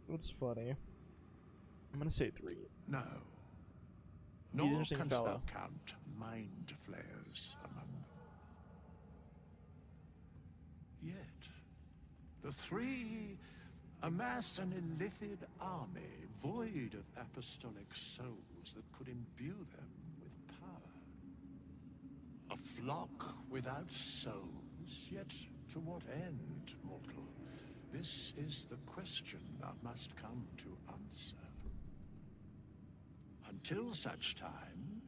That's funny. I'm gonna say 3. No. He's an Nor interesting canst fellow. thou count mind flayers among them. Yet, the three amass an Illithid army void of apostolic souls that could imbue them with power. A flock without souls, yet to what end, mortal? This is the question thou must come to answer. Until such time,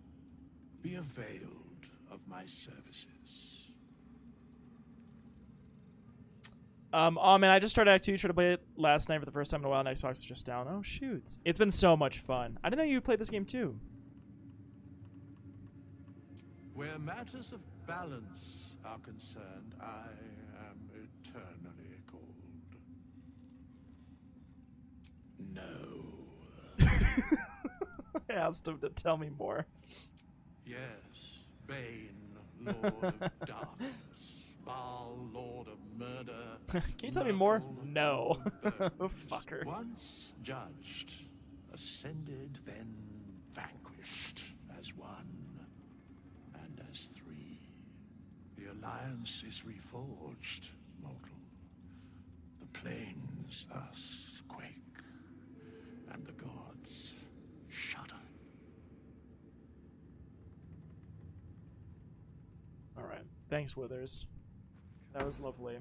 be availed of my services. Oh man, I just started Act 2, tried to play it last night for the first time in a while, and Xbox was just down. Oh shoot. It's been so much fun. I didn't know you played this game too. Where matters of balance are concerned, I am eternally cold. No. I asked him to tell me more. Yes, Bane, Lord of Darkness, Baal, Lord of Murder. Can you tell me more? Merkel, No. Lord of Bones. Fucker. Once judged, ascended, then vanquished as one and as three. The alliance is reforged, mortal. The plains thus quake, and the gods shudder. Alright. Thanks, Withers. That was lovely.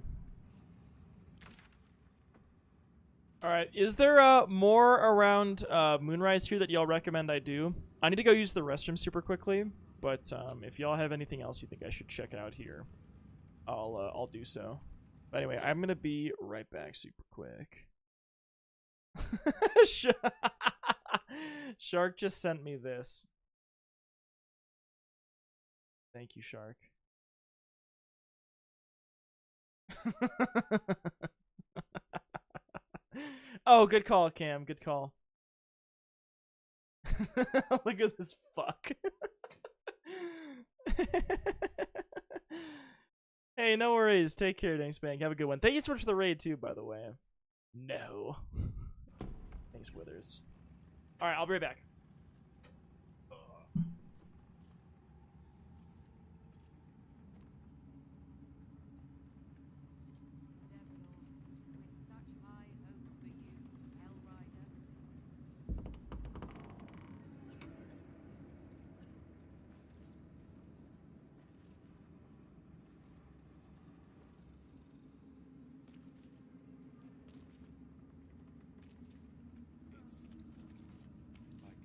Alright, is there more around Moonrise here that y'all recommend I do? I need to go use the restroom super quickly, but if y'all have anything else you think I should check out here, I'll do so. But anyway, I'm gonna be right back super quick. Shark just sent me this. Thank you, Shark. Oh, good call, Cam. Good call. Look at this fuck. Hey, no worries. Take care, Dankspank. Have a good one. Thank you so much for the raid, too, by the way. No. Thanks, Withers. Alright, I'll be right back. It's like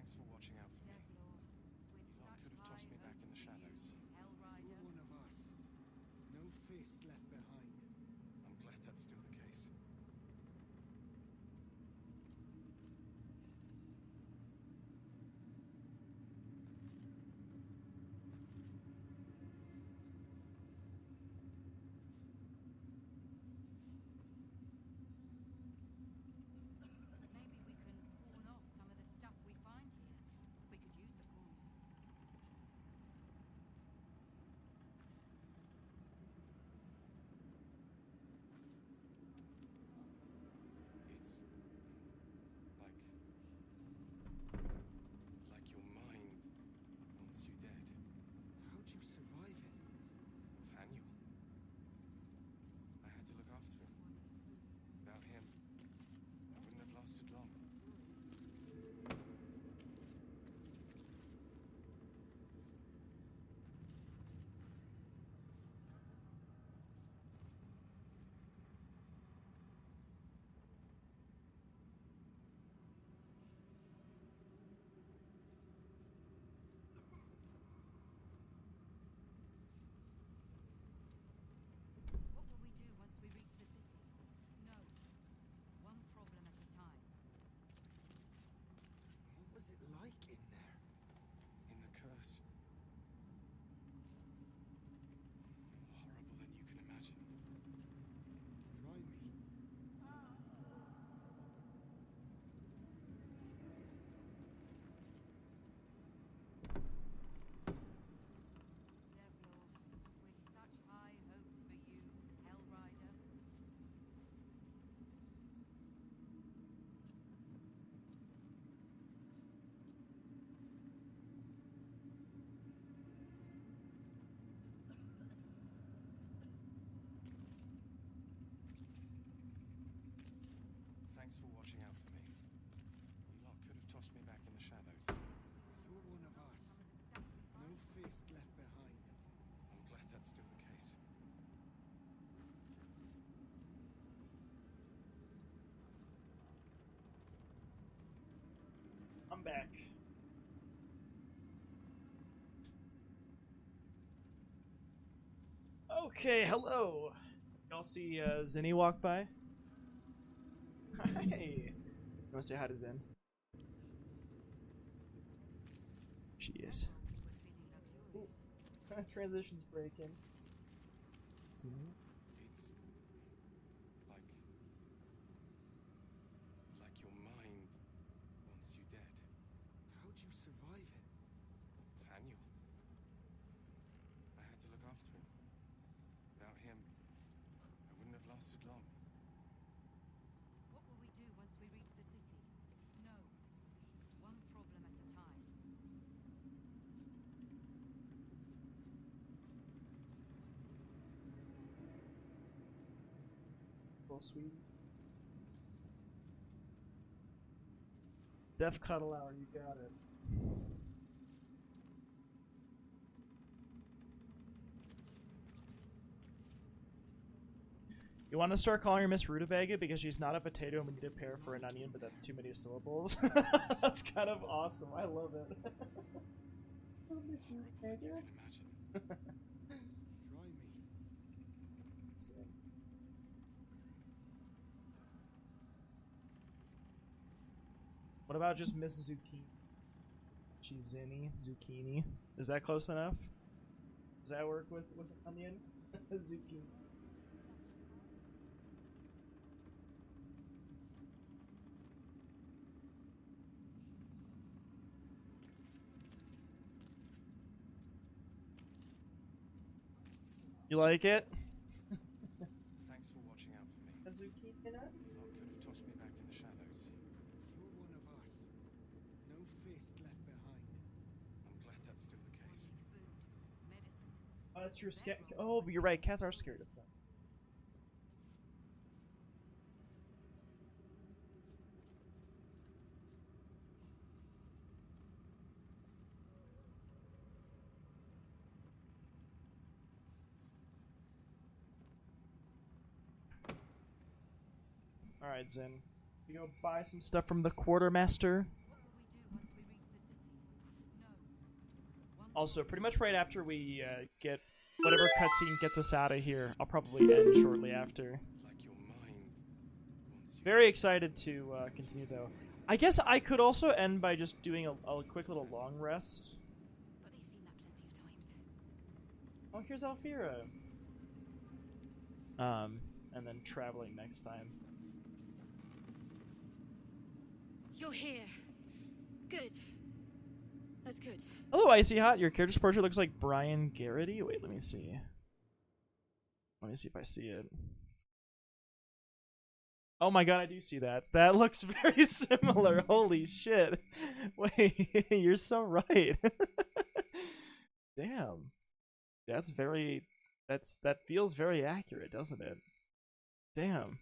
Thanks for watching out for me. You lot could have tossed me back in the shadows. You're one of us. No fist left behind. I'm glad that's still the case. Maybe we can pawn off some of the stuff we find here. We could use the coin. It's like your mind wants you dead. How'd you survive it? Thaniel. I had to look after him. Without him, I wouldn't have lasted long. What will we do once we reach the city? No. One problem at a time. What was it like in there? In the curse. More horrible than you can imagine. Try me. Zevlor, with such high hopes for you, Hellrider. Thanks for watching out for me. You lot could have tossed me back in the shadows. You're one of us. No fist left behind. I'm glad that's still the case. I'm back. Okay, hello. Y'all see Zinni walk by? Hey. You wanna say hi to Zen? She is. We're feeling luxurious. Transition's breaking. Zinni? It's like your mind wants you dead. How'd you survive it? Thaniel. I had to look after him. Without him, I wouldn't have lasted long. What will we do once we reach the city? No. One problem at a time. Well, sweet. Def Cuddle Hour, you got it. You want to start calling her Miss Rutabaga because she's not a potato and we need a pear for an onion, but that's too many syllables. That's kind of awesome. I love it. Miss Horrible than you Rutabaga? can imagine. Try me. What about just Miss Zucchini? She's Zinni, Zucchini. Is that close enough? Does that work with onion? Zucchini. You like it? Thanks for watching out for me. A zucchini? You lot could have tossed me back in the shadows. You're one of us. No fist left behind. I'm glad that's still the case. Food, medicine. Oh, that's true. Oh, but you're right. Cats are scared of them. Alright, Zen. You go buy some stuff from the quartermaster. What will we do once we reach the Also, pretty much right after we get whatever cutscene gets us out of here, I'll probably end shortly after. Like your mind wants you. Very excited to continue, though. I guess I could also end by just doing a quick little long rest. But they've seen that plenty of times. Oh, here's Alfira. And then traveling next time. You're here. Good. That's good. Hello, Icy Hot. Your character's portrait looks like Brian Garrity. Wait, let me see. Let me see if I see it. Oh my god, I do see that. That looks very similar. Holy shit. Wait, you're so right. Damn. That's very... That feels very accurate, doesn't it? Damn.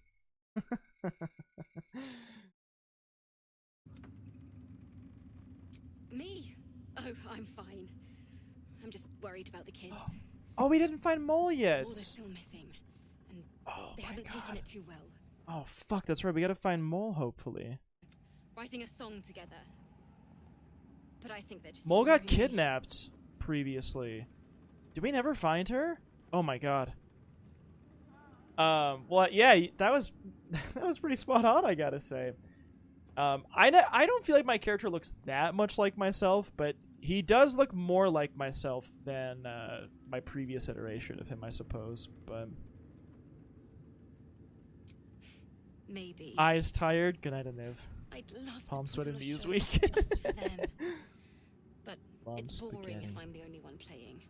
Me? Oh, I'm fine. I'm just worried about the kids. Oh, we didn't find Mole yet. Well, they're still missing, and they haven't taken it too well. Oh, fuck, that's right. We gotta find Mole, hopefully. Writing a song together. But I think they're just... Mole got ignoring me. kidnapped previously. Did we never find her? Oh my god. Well, yeah, that was that was pretty spot on, I gotta say. I don't feel like my character looks that much like myself, but he does look more like myself than my previous iteration of him, I suppose. But maybe. eyes tired. Good night, Aniv. I'd love Palm to sweat put and on a V's show week. just for them. But Mom it's boring spaghetti. if I'm the only one playing.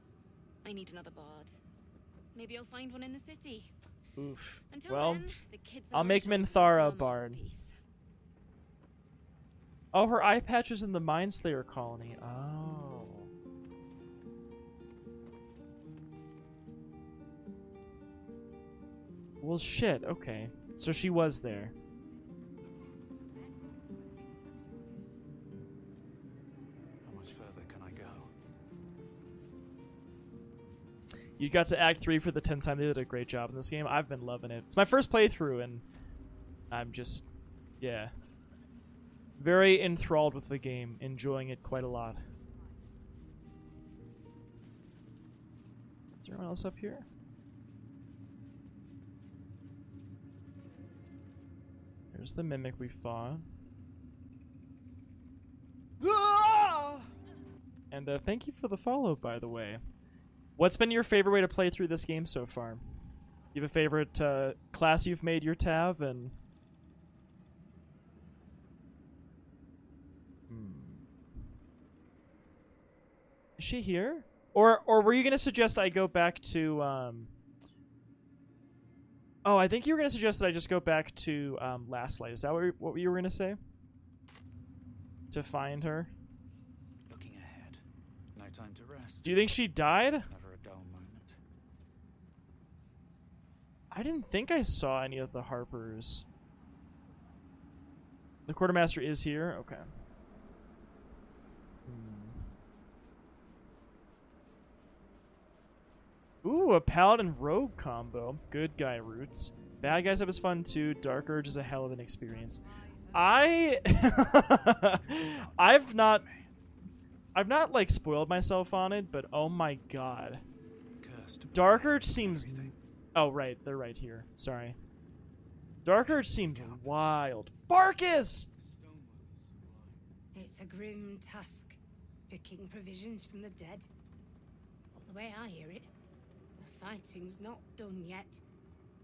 I need another bard. Maybe I'll find one in the city. Oof. Until Well, then, the kids I'll and I make shall work Minthara on a our bard. masterpiece. Oh, her eye patch is in the Mindslayer colony. Oh. Well, shit. Okay. So she was there. How much further can I go? You got to Act 3 for the 10th time. They did a great job in this game. I've been loving it. It's my first playthrough, and I'm just, yeah, very enthralled with the game. Enjoying it quite a lot. Is there anyone else up here? There's the mimic we fought. And thank you for the follow, by the way. What's been your favorite way to play through this game so far? You have a favorite class you've made your Tav, and... Is she here? Or were you gonna suggest I go back to Oh, I think you were gonna suggest that I just go back to Last Light. Is that what you were gonna say? To find her? Looking ahead. No time to rest. Do you think she died? Never a dull moment. I didn't think I saw any of the Harpers. The Quartermaster is here? Okay. Ooh, a Paladin Rogue combo. Good guy roots. Bad guys have his fun too. Dark Urge is a hell of an experience. I've not like spoiled myself on it, but oh my god. Dark Urge seems... Oh, right. They're right here. Sorry. Dark Urge seems wild. Barkus! It's a grim task, picking provisions from the dead. Well, the way I hear it, the fighting's not done yet.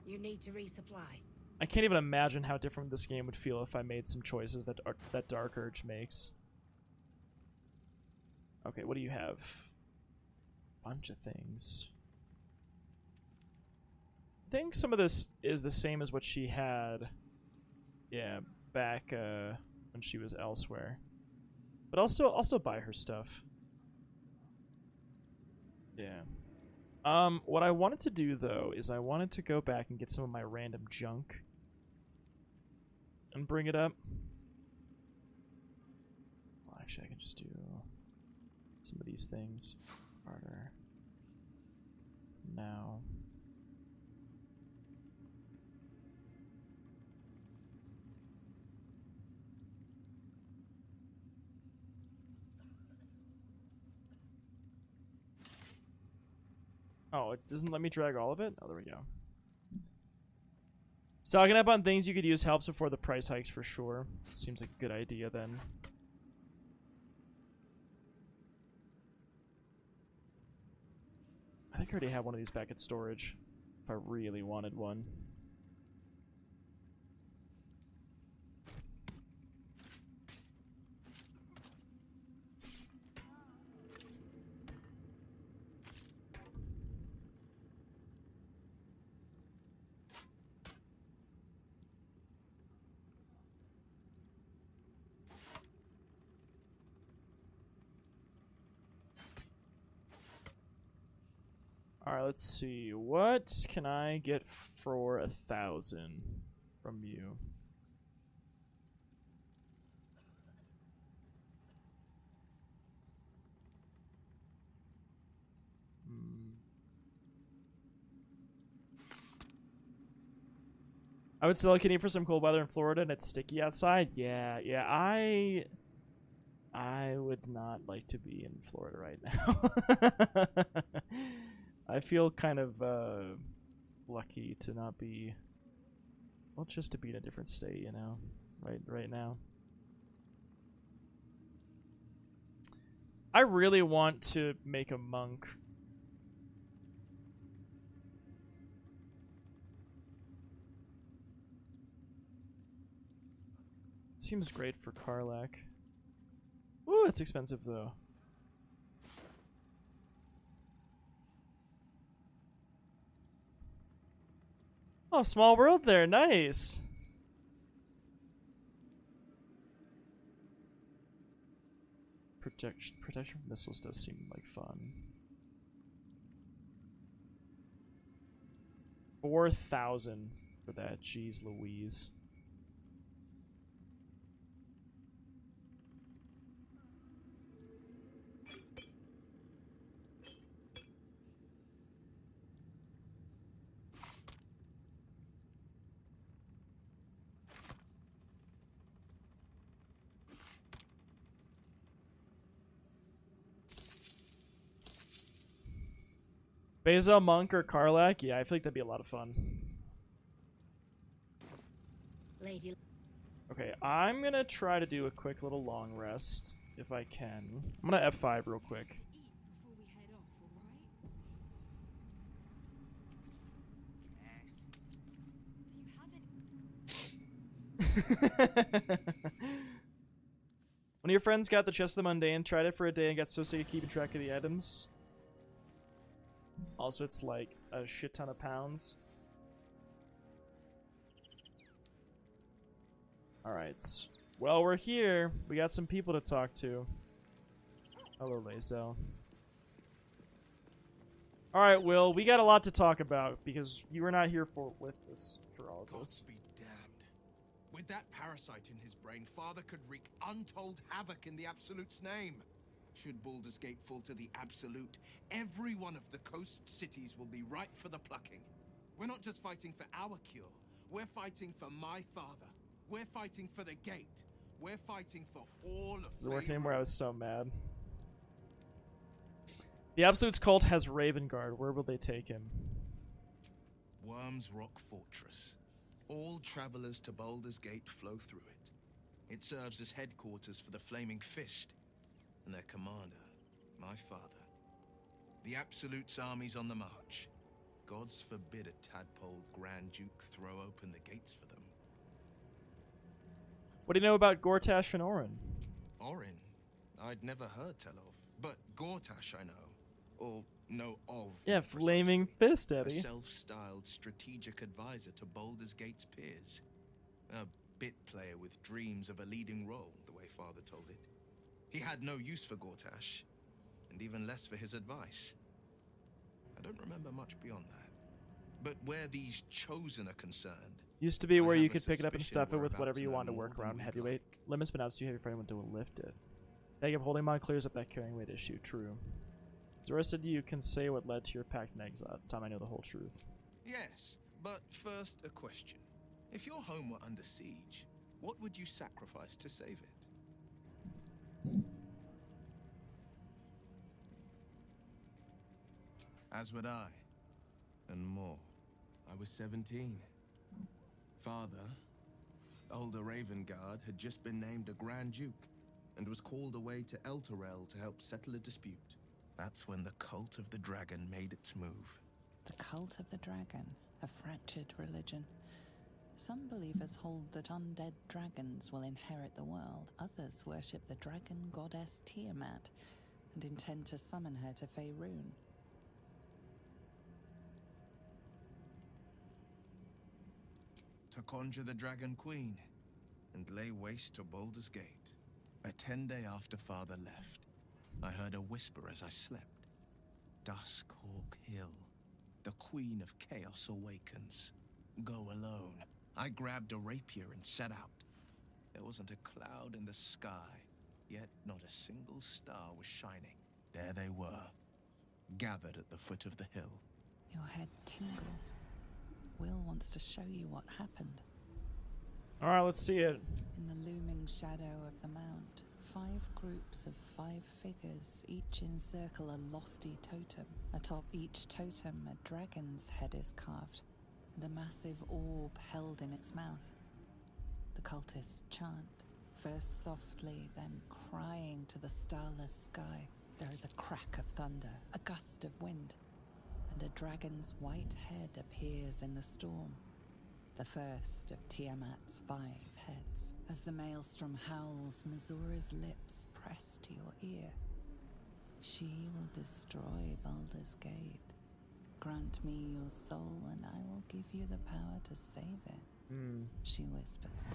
You need to resupply. I can't even imagine how different this game would feel if I made some choices that Dark Urge makes. Okay, what do you have? Bunch of things. I think some of this is the same as what she had, yeah, back when she was elsewhere. But I'll still buy her stuff. Yeah. What I wanted to do though is I wanted to go back and get some of my random junk and bring it up. Well, actually, I can just do some of these things harder now. Oh, it doesn't let me drag all of it? Oh, there we go. Stocking up on things you could use helps before the price hikes for sure. Seems like a good idea then. I think I already have one of these back at storage. If I really wanted one. Alright, let's see. What can I get for 1,000 from you? I would sell a kidney for some cold weather in Florida and it's sticky outside. Yeah, I would not like to be in Florida right now. I feel kind of lucky to not be, well, just to be in a different state, you know, right now. I really want to make a monk. Seems great for Karlach. Ooh, it's expensive though. Oh, small world there, nice. Protection from missiles does seem like fun. 4,000 for that, jeez Louise. Basil, Monk, or Karlach? Yeah, I feel like that'd be a lot of fun. Lady. Okay, I'm gonna try to do a quick little long rest, if I can. I'm gonna F5 real quick. One of your friends got the Chest of the Mundane, tried it for a day, and got so sick of keeping track of the items. Also, it's like a shit ton of pounds. Alright. Well, we're here. We got some people to talk to. Hello, Lae'zel. Alright, Will, we got a lot to talk about because you were not here with us for all of this. Gods be damned. With that parasite in his brain, Father could wreak untold havoc in the Absolute's name. Should Baldur's Gate fall to the Absolute, every one of the coast cities will be ripe for the plucking. We're not just fighting for our cure. We're fighting for my father. We're fighting for the Gate. We're fighting for all of This is working anymore. I was so mad. The Absolute's cult has Ravengard. Where will they take him? Worm's Rock Fortress. All travelers to Baldur's Gate flow through it. It serves as headquarters for the Flaming Fist and their commander, my father. The Absolute's army's on the march. Gods forbid a tadpole Grand Duke throw open the gates for them. What do you know about Gortash and Orin? Orin? I'd never heard tell of, but Gortash I know. Or know of. Yeah, Flaming Fist, A Eddie. self-styled strategic advisor to Baldur's Gate's peers. A bit player with dreams of a leading role, the way Father told it. He had no use for Gortash, and even less for his advice. I don't remember much beyond that. But where these chosen are concerned... Used to be where I you have a could pick it up and suspicion stuff it we're with about whatever to you know want to more work than around we'd heavyweight. like. Limit's been out, so you have your friend to lift it. Bag of holding mod clears up that carrying weight issue. True. Zora said you can say what led to your pact in exile. It's time I know the whole truth. Yes, but first a question. If your home were under siege, what would you sacrifice to save it? As would I. and more. I was 17. Father, older Ravengard, had just been named a Grand Duke and was called away to Elturel to help settle a dispute. That's when the Cult of the Dragon made its move. The Cult of the Dragon, a fractured religion. Some believers hold that undead dragons will inherit the world. Others worship the dragon goddess Tiamat and intend to summon her to Faerun. To conjure the Dragon Queen and lay waste to Baldur's Gate. But 10 days after Father left, I heard a whisper as I slept. Duskhawk Hill. The Queen of Chaos awakens. Go alone. I grabbed a rapier and set out. There wasn't a cloud in the sky, yet not a single star was shining. There they were, gathered at the foot of the hill. Your head tingles. Will wants to show you what happened. Alright, let's see it. In the looming shadow of the mount, 5 groups of 5 figures each encircle a lofty totem. Atop each totem, a dragon's head is carved, and a massive orb held in its mouth. The cultists chant, first softly, then crying to the starless sky. There is a crack of thunder, a gust of wind, and a dragon's white head appears in the storm. The first of Tiamat's 5 heads. As the maelstrom howls, Mizura's lips press to your ear. She will destroy Baldur's Gate. Grant me your soul and I will give you the power to save it. She whispers.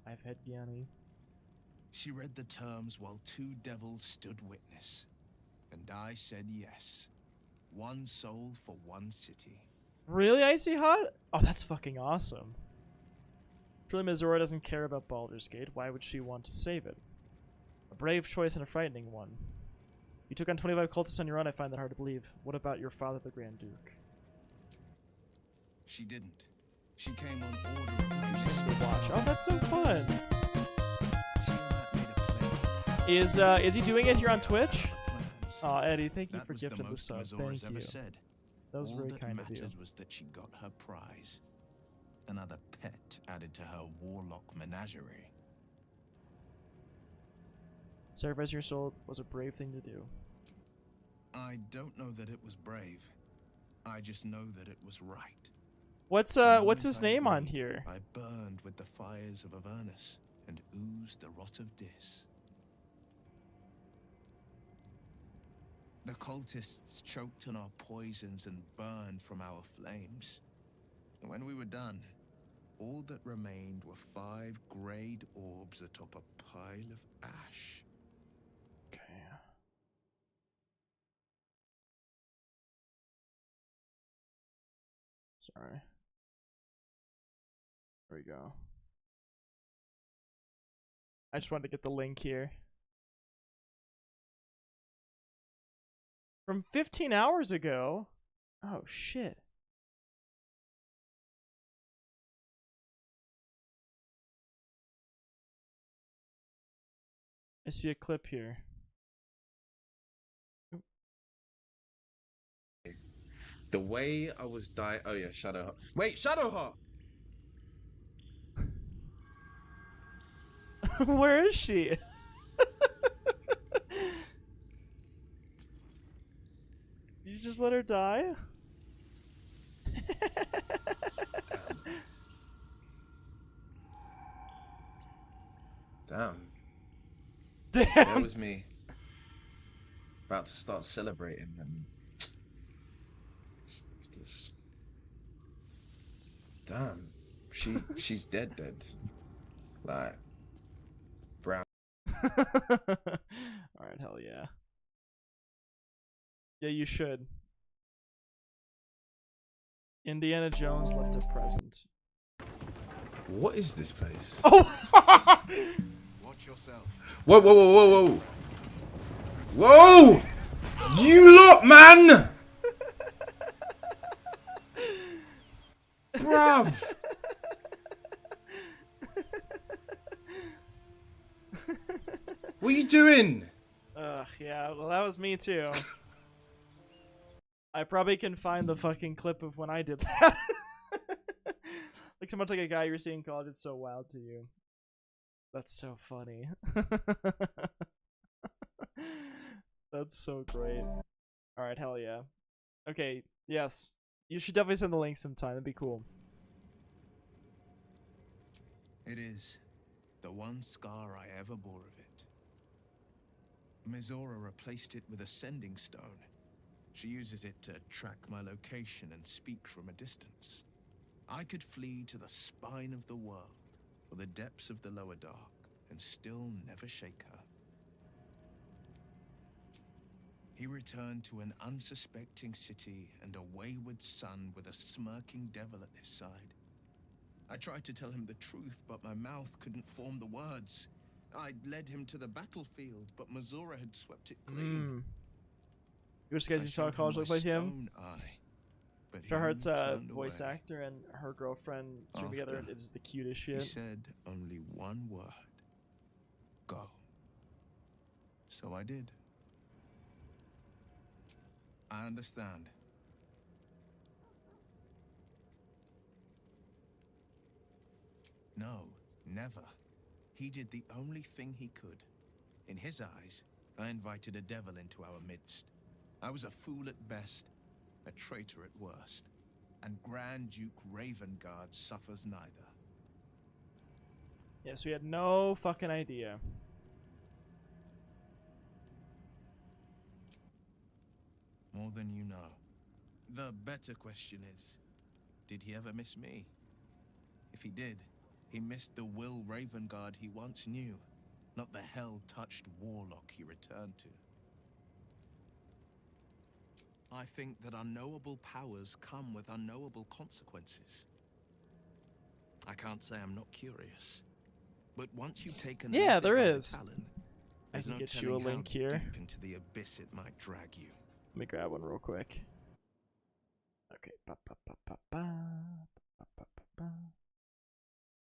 I've had Gianni. She read the terms while 2 devils stood witness. And I said yes. 1 soul for 1 city. Really, Icy Hot? Oh, that's fucking awesome. Truly, Mizora doesn't care about Baldur's Gate. Why would she want to save it? A brave choice and a frightening one. You took on 25 cultists on your own. I find that hard to believe. What about your father, the Grand Duke? She didn't. She came on order of You sent me to watch. Oh, that's so fun. Is he doing it here on Twitch? Oh, Eddie, thank you for gifting the sub. Thank you. Said. That was very kind of you. All that mattered was that she got her prize. Another pet added to her warlock menagerie. Sacrificing your soul was a brave thing to do. I don't know that it was brave. I just know that it was right. What's his name on here? I burned with the fires of Avernus and oozed the rot of Dis. The cultists choked on our poisons and burned from our flames. When we were done, all that remained were 5 greyed orbs atop a pile of ash. Okay. Sorry. There we go. I just wanted to get the link here. From 15 hours ago? Oh, shit. I see a clip here. The way I was dying. Oh, yeah, Shadowheart. Wait, Shadowheart! Where is she? Did you just let her die? Damn. Damn. That was me. About to start celebrating and just damn. She's dead. Like brown. Alright, hell yeah. Yeah, you should. Indiana Jones left a present. What is this place? Oh! Watch yourself. Whoa, whoa, whoa, whoa, whoa! Whoa! You lot, man! Bruv! What are you doing? Yeah, well that was me too. I probably can find the fucking clip of when I did that. Like so much like a guy you're seeing called It's So Wild to You. That's so funny. That's so great. Alright, hell yeah. Okay, yes. You should definitely send the link sometime. That'd be cool. It is the one scar I ever bore of it. Mizora replaced it with a sending stone. She uses it to track my location and speak from a distance. I could flee to the spine of the world, or the depths of the lower dark, and still never shake her. He returned to an unsuspecting city and a wayward son with a smirking devil at his side. I tried to tell him the truth, but my mouth couldn't form the words. I'd led him to the battlefield, but Mizora had swept it clean. Which guys you saw college look like him? Jarheart's voice actor and her girlfriend stream together is the cutest shit. He said only one word. Go. So I did. I understand. No, never. He did the only thing he could. In his eyes, I invited a devil into our midst. I was a fool at best, a traitor at worst. And Grand Duke Ravengard suffers neither. Yes, we had no fucking idea. More than you know. The better question is, did he ever miss me? If he did, he missed the Will Ravengard he once knew, not the hell-touched warlock he returned to. I think that unknowable powers come with unknowable consequences. I can't say I'm not curious, but once you take an yeah, there is. Talon, I can no get you a link here. Deep into the abyss it might drag you. Let me grab one real quick. Okay.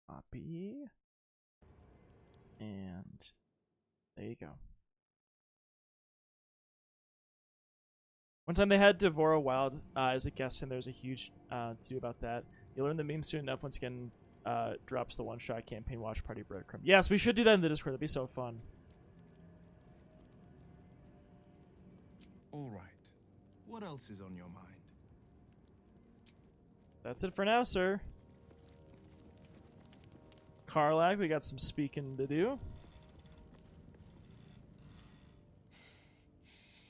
Copy. And there you go. One time they had Devora Wild as a guest, and there's a huge to do about that. You'll learn the meme soon enough. Once again, drops the one-shot campaign watch party breadcrumb. Yes, we should do that in the Discord. That'd be so fun. All right. What else is on your mind? That's it for now, sir. Karlach, we got some speaking to do.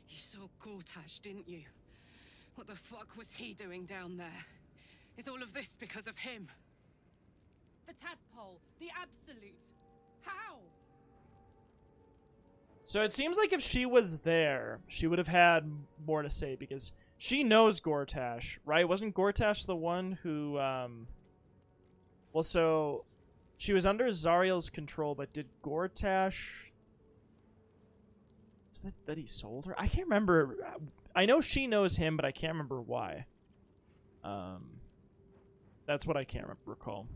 You saw Gortash, didn't you? What the fuck was he doing down there? Is all of this because of him? The tadpole, the absolute. How? So it seems like if she was there, she would have had more to say because she knows Gortash, right? Wasn't Gortash the one who, well, so she was under Zariel's control, but did Gortash, is that he sold her? I can't remember. I know she knows him, but I can't remember why. That's what I can't recall.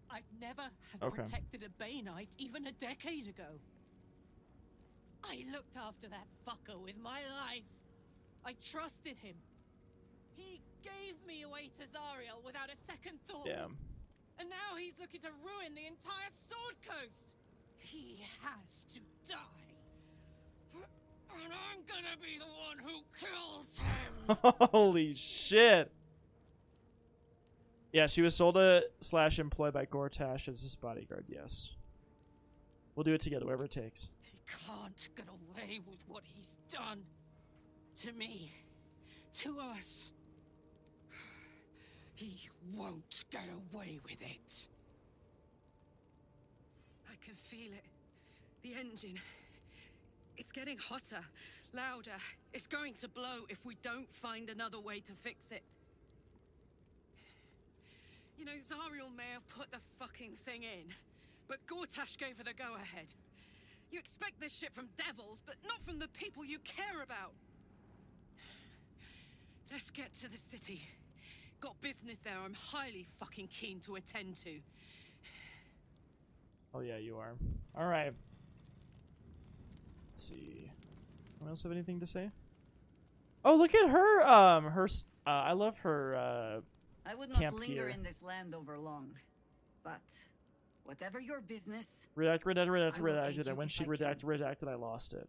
I'd never have protected a Bainite even a decade ago. I looked after that fucker with my life. I trusted him. He gave me away to Zariel without a second thought. Damn. And now he's looking to ruin the entire Sword Coast. He has to die. And I'm gonna be the one who kills him. Holy shit. Yeah, she was sold to / employed by Gortash as his bodyguard, yes. We'll do it together, whatever it takes. He can't get away with what he's done. To me. To us. He won't get away with it. I can feel it. The engine. It's getting hotter, louder. It's going to blow if we don't find another way to fix it. You know, Zariel may have put the fucking thing in, but Gortash gave her the go-ahead. You expect this shit from devils, but not from the people you care about. Let's get to the city. Got business there I'm highly fucking keen to attend to. Oh yeah, you are. Alright. Let's see. Anyone else have anything to say? Oh, look at her. I love her. I would not camp linger gear. in this land over long, but whatever your business. Redacted. I will aid And you when if she I can. redacted, I lost it.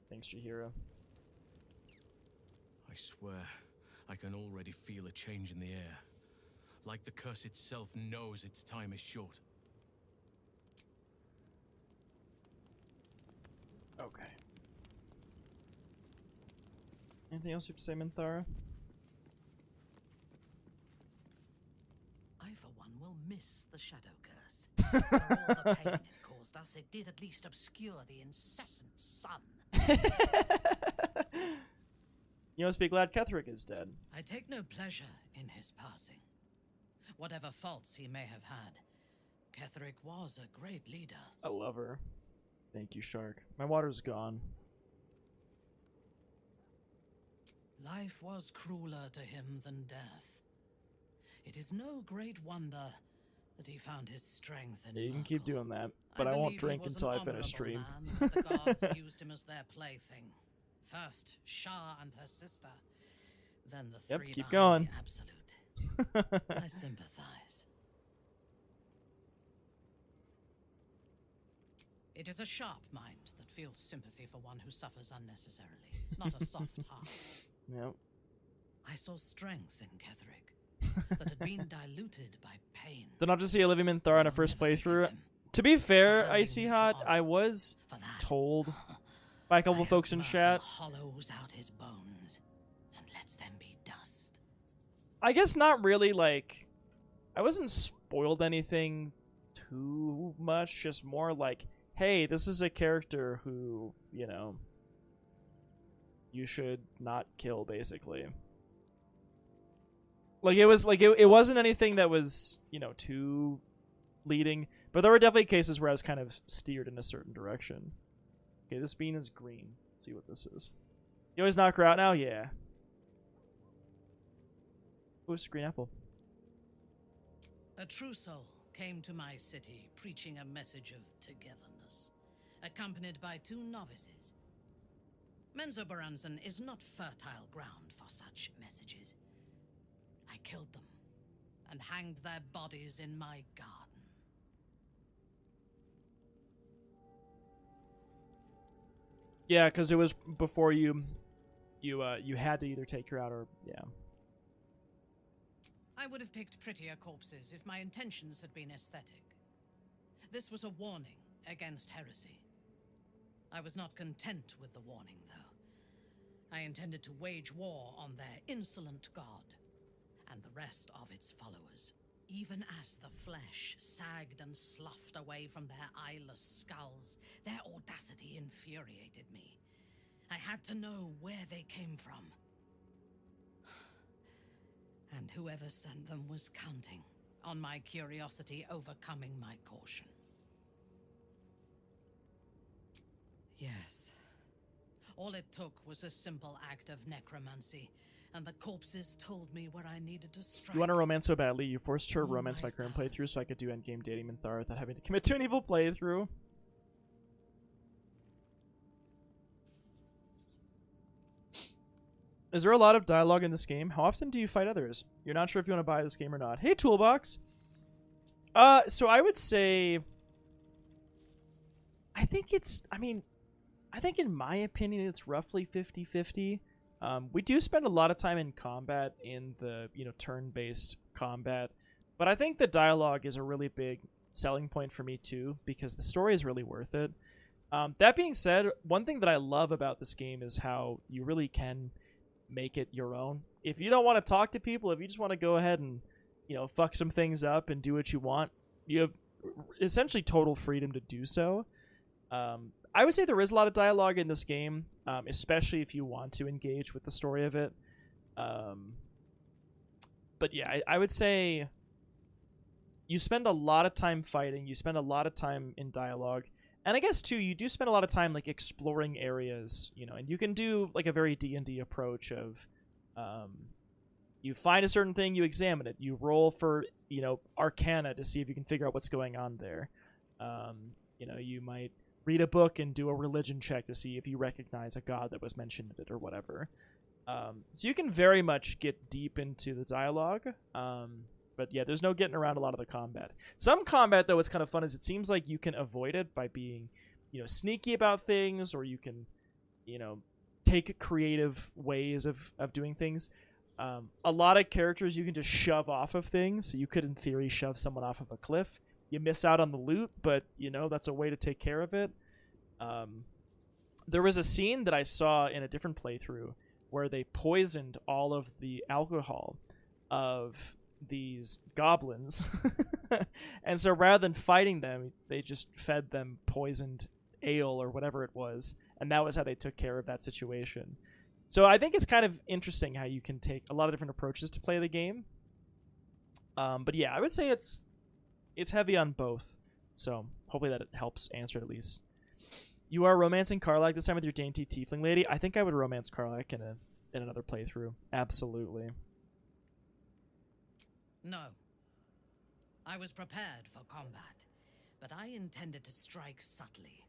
Thanks, Chihiro. I swear, I can already feel a change in the air. Like the curse itself knows its time is short. Okay. Anything else you have to say, Minthara? I, for one, will miss the shadow curse. For all the pain it caused us, it did at least obscure the incessant sun. You must be glad Ketheric is dead. I take no pleasure in his passing. Whatever faults he may have had, Ketheric was a great leader. I love her. Thank you, Shark. My water's gone. Life was crueler to him than death. It is no great wonder that he found his strength in Yeah, you can Myrkul. keep doing that, but I won't believe he drink was until an I finish stream. honorable man, and the gods used him as their plaything. First, Shah and her sister, then the Yep, three keep behind going. the Absolute. I sympathize. It is a sharp mind that feels sympathy for one who suffers unnecessarily, not a soft heart. Yep. I saw strength in Ketheric that had been diluted by pain. Did not just see Olivia Minthara in a first playthrough. To be fair, Icy Hot, I was told by a couple folks in chat. Hollows out his bones and lets them be dust. I guess not really, like, I wasn't spoiled anything too much, just more like, hey, this is a character who, you know, you should not kill, basically. Like, it was, like, it wasn't anything that was, you know, too leading, but there were definitely cases where I was kind of steered in a certain direction. Okay, this bean is green. Let's see what this is. You always knock her out now? Yeah. Oh, it's a green apple. A true soul came to my city preaching a message of togetherness, accompanied by 2 novices. Menzoberranzan is not fertile ground for such messages. I killed them and hanged their bodies in my garden. Yeah, because it was before you had to either take her out or, yeah. I would have picked prettier corpses if my intentions had been aesthetic. This was a warning against heresy. I was not content with the warning, though. I intended to wage war on their insolent god and the rest of its followers, even as the flesh sagged and sloughed away from their eyeless skulls. Their audacity infuriated me. I had to know where they came from. And whoever sent them was counting on my curiosity overcoming my caution. Yes. All it took was a simple act of necromancy, and the corpses told me where I needed to strike. You want to romance so badly, you forced her to romance my current playthrough so I could do endgame dating Minthara without having to commit to an evil playthrough. Is there a lot of dialogue in this game? How often do you fight others? You're not sure if you want to buy this game or not. Hey, Toolbox! So I would say... I think in my opinion, it's roughly 50-50. We do spend a lot of time in combat, in the, you know, turn-based combat. But I think the dialogue is a really big selling point for me, too, because the story is really worth it. That being said, one thing that I love about this game is how you really can make it your own. If you don't want to talk to people, if you just want to go ahead and, you know, fuck some things up and do what you want, you have essentially total freedom to do so. I would say there is a lot of dialogue in this game, especially if you want to engage with the story of it. But yeah, I would say you spend a lot of time fighting, you spend a lot of time in dialogue, and I guess too, you do spend a lot of time like exploring areas, you know, and you can do like a very D&D approach of, you find a certain thing, you examine it, you roll for, you know, Arcana to see if you can figure out what's going on there. You know, you might read a book and do a religion check to see if you recognize a god that was mentioned in it or whatever. So you can very much get deep into the dialogue. But yeah, there's no getting around a lot of the combat. Some combat, though, what's kind of fun is it seems like you can avoid it by being, sneaky about things, or you can, take creative ways of doing things. A lot of characters you can just shove off of things. So you could, in theory, shove someone off of a cliff. You miss out on the loot, but, that's a way to take care of it. There was a scene that I saw in a different playthrough where they poisoned all of the alcohol of these goblins. And so rather than fighting them, they just fed them poisoned ale or whatever it was. And that was how they took care of that situation. So I think it's kind of interesting how you can take a lot of different approaches to play the game. But yeah, I would say it's heavy on both. So hopefully that helps answer it at least. You are romancing Karlach this time with your dainty tiefling lady. I think I would romance Karlach in another playthrough. Absolutely. No. I was prepared for combat, but I intended to strike subtly.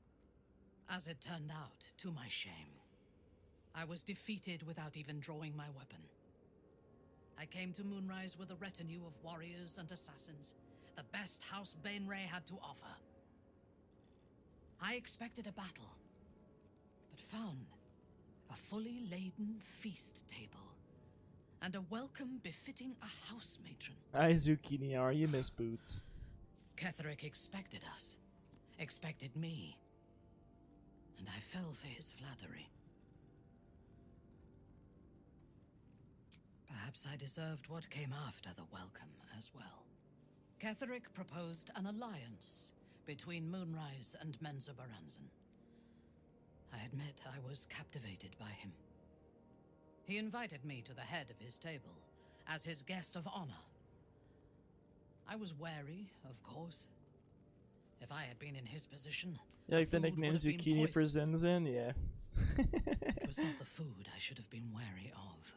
As it turned out, to my shame, I was defeated without even drawing my weapon. I came to Moonrise with a retinue of warriors and assassins, the best House Bainray had to offer. I expected a battle, but found a fully laden feast table and a welcome befitting a house matron. Hi, Zucchini, how are you, Miss Boots? Ketheric expected us, expected me, and I fell for his flattery. Perhaps I deserved what came after the welcome as well. Ketheric proposed an alliance between Moonrise and Menzoberranzan. I admit I was captivated by him. He invited me to the head of his table as his guest of honor. I was wary, of course. If I had been in his position, You like the nickname Zucchini for Zinzin? Yeah. it was not the food I should have been wary of.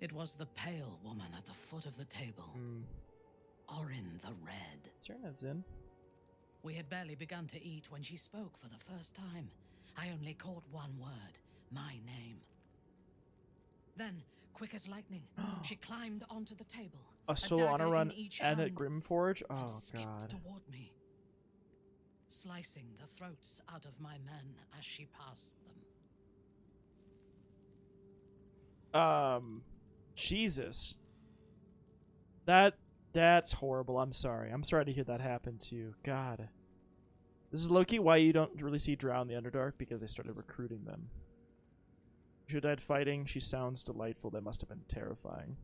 It was the pale woman at the foot of the table. Orin the Red. Sure, that's in. We had barely begun to eat when she spoke for the first time. I only caught one word, my name. Then, quick as lightning, she climbed onto the table. A solo honor dagger run in each and hand, at Grimforge? Oh, and skipped God. toward me, slicing the throats out of my men as she passed them. Jesus. That's horrible. I'm sorry. I'm sorry to hear that happen to you. God. This is low-key why you don't really see Drow in the Underdark, because they started recruiting them. She died fighting. She sounds delightful. That must have been terrifying.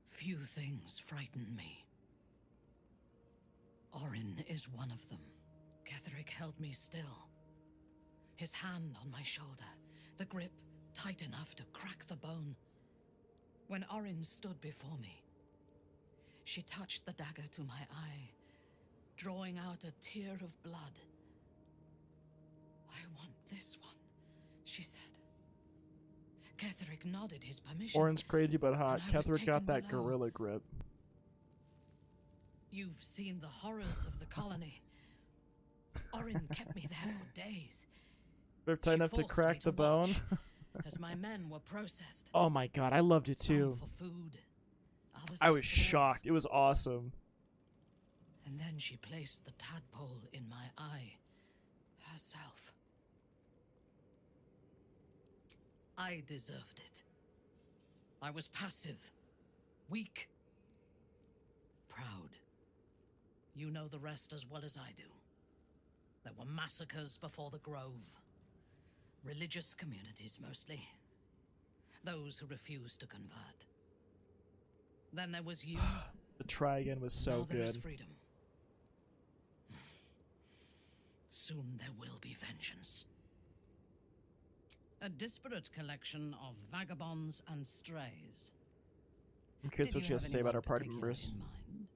Few things frighten me. Orin is one of them. Ketheric held me still. His hand on my shoulder, the grip tight enough to crack the bone. When Orin stood before me, she touched the dagger to my eye, drawing out a tear of blood. I want this one, she said. Ketheric nodded his permission. Orin's crazy but hot. and I was Ketheric got taken that below. gorilla grip. You've seen the horrors of the colony. Orin kept me there for days. They're tight enough to forced crack me the to bone. watch as my men were processed. Oh my God, I loved it too. Some for food, others I as was stores. shocked. It was awesome. And then she placed the tadpole in my eye herself. I deserved it. I was passive, weak, proud. You know the rest as well as I do. There were massacres before the Grove. Religious communities mostly. Those who refused to convert. Then there was you. The Trigon was so now there is good. freedom. Soon there will be vengeance. A disparate collection of vagabonds and strays. I'm curious Did what you she has have to say about anyone our party particular members. in mind?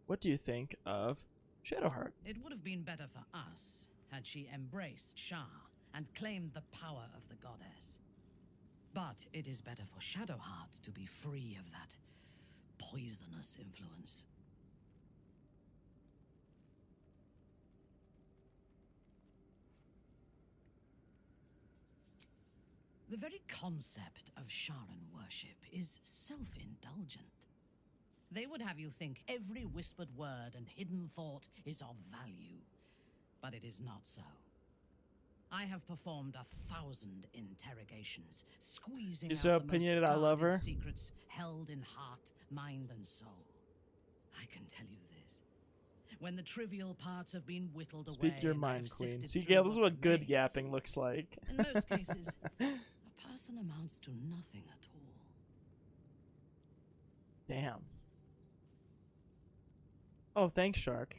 What do you think of Shadowheart? It would have been better for us had she embraced Shah and claimed the power of the goddess. But it is better for Shadowheart to be free of that poisonous influence. The very concept of Sharan worship is self-indulgent. They would have you think every whispered word and hidden thought is of value. But it is not so. I have performed 1,000 interrogations, squeezing She's out so the most opinionated, I love guarded her. secrets held in heart, mind, and soul. I can tell you this. When the trivial parts have been whittled away, Speak your and I have mind, Queen. sifted See, through Gale, this is what what good remains, yapping looks like. in most cases, a person amounts to nothing at all. Damn. Oh, thanks, Shark.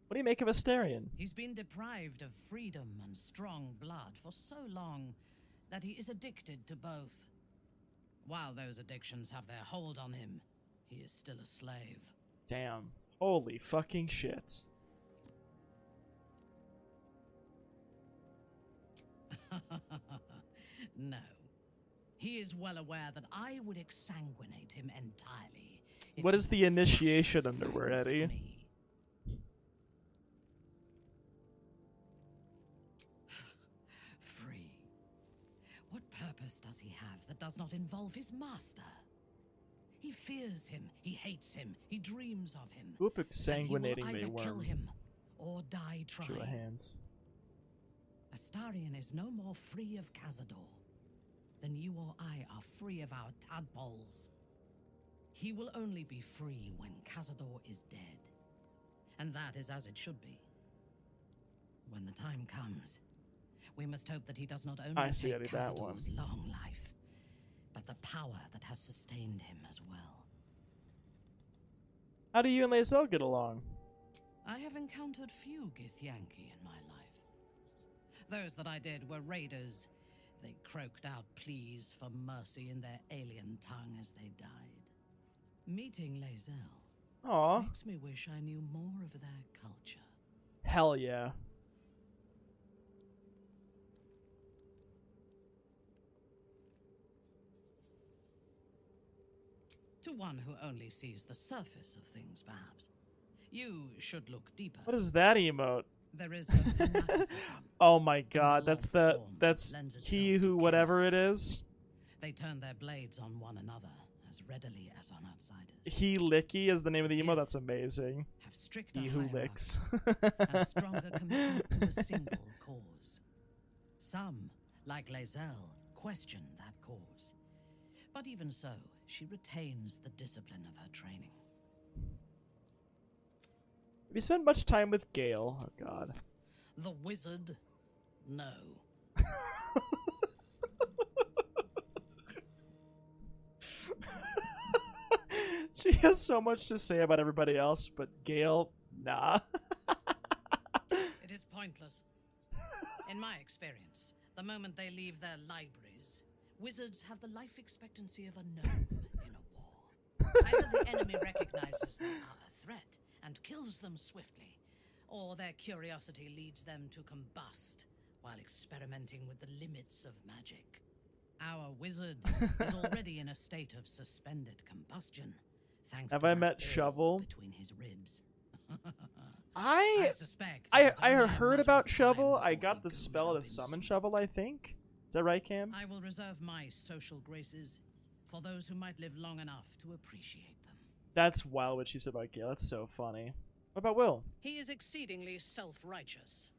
What do you make of Astarion? He's been deprived of freedom and strong blood for so long that he is addicted to both. While those addictions have their hold on him, he is still a slave. Damn. Holy fucking shit. No. He is well aware that I would exsanguinate him entirely. What is the initiation underwear, Eddie? Free. What purpose does he have that does not involve his master? He fears him, he hates him, he dreams of him. Whoop exsanguinating and he will me, either kill worm. him or die Show trying. of hands. Astarion is no more free of Cazador than you or I are free of our tadpoles. He will only be free when Cazador is dead. And that is as it should be. When the time comes, we must hope that he does not only I see, take Eddie, that one. Cazador's long life, but the power that has sustained him as well. How do you and Lae'zel get along? I have encountered few Githyanki in my life. Those that I did were raiders. They croaked out pleas for mercy in their alien tongue as they died. Meeting Lae'zel Aw. makes me wish I knew more of their culture. Hell yeah. To one who only sees the surface of things, perhaps. You should look deeper. What is that emote? There is a fanaticism. Oh my god, that's the swarm that's lends itself he to who whatever it chaos. is. They turn their blades on one another as readily as on outsiders. He Licky is the name of the emote. That's amazing. Have strict He who licks. and stronger commitment to a single cause. Some, like Lae'zel, question that cause. But even so, she retains the discipline of her training. Have you spent much time with Gale? Oh god. The wizard? No. She has so much to say about everybody else, but Gale, nah. It is pointless. In my experience, the moment they leave their libraries, wizards have the life expectancy of a gnome in a war. Either the enemy recognizes they are a threat and kills them swiftly, or their curiosity leads them to combust while experimenting with the limits of magic. Our wizard is already in a state of suspended combustion, thanks Have to I that met orb Shovel? between his ribs. I suspect I it is only a heard matter about of time Shovel. I before got he the goes spell up to in summon Shovel, I think. Is that right, Cam? I will reserve my social graces for those who might live long enough to appreciate them. That's wild what she said about Gale. That's so funny. What about Will? He is exceedingly self-righteous.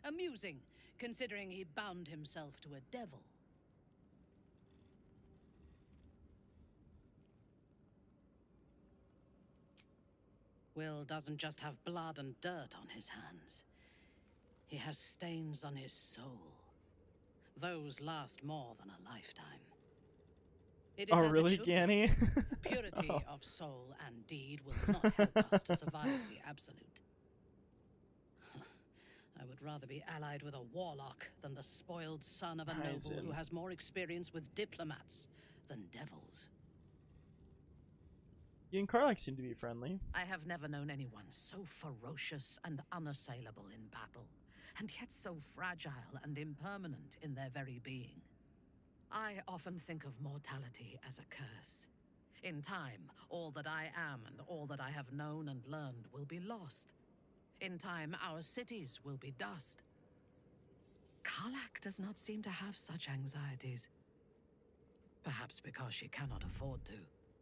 Amusing, considering he bound himself to a devil. Will doesn't just have blood and dirt on his hands. He has stains on his soul. Those last more than a lifetime. It is Oh, as it really, should be. Ganny? Purity Oh. of soul and deed will not help us to survive the absolute. I would rather be allied with a warlock than the spoiled son of a noble Ryzen. who has more experience with diplomats than devils. You and Karlach seem to be friendly. I have never known anyone so ferocious and unassailable in battle, and yet so fragile and impermanent in their very being. I often think of mortality as a curse. In time, all that I am and all that I have known and learned will be lost. In time, our cities will be dust. Karlach does not seem to have such anxieties. Perhaps because she cannot afford to.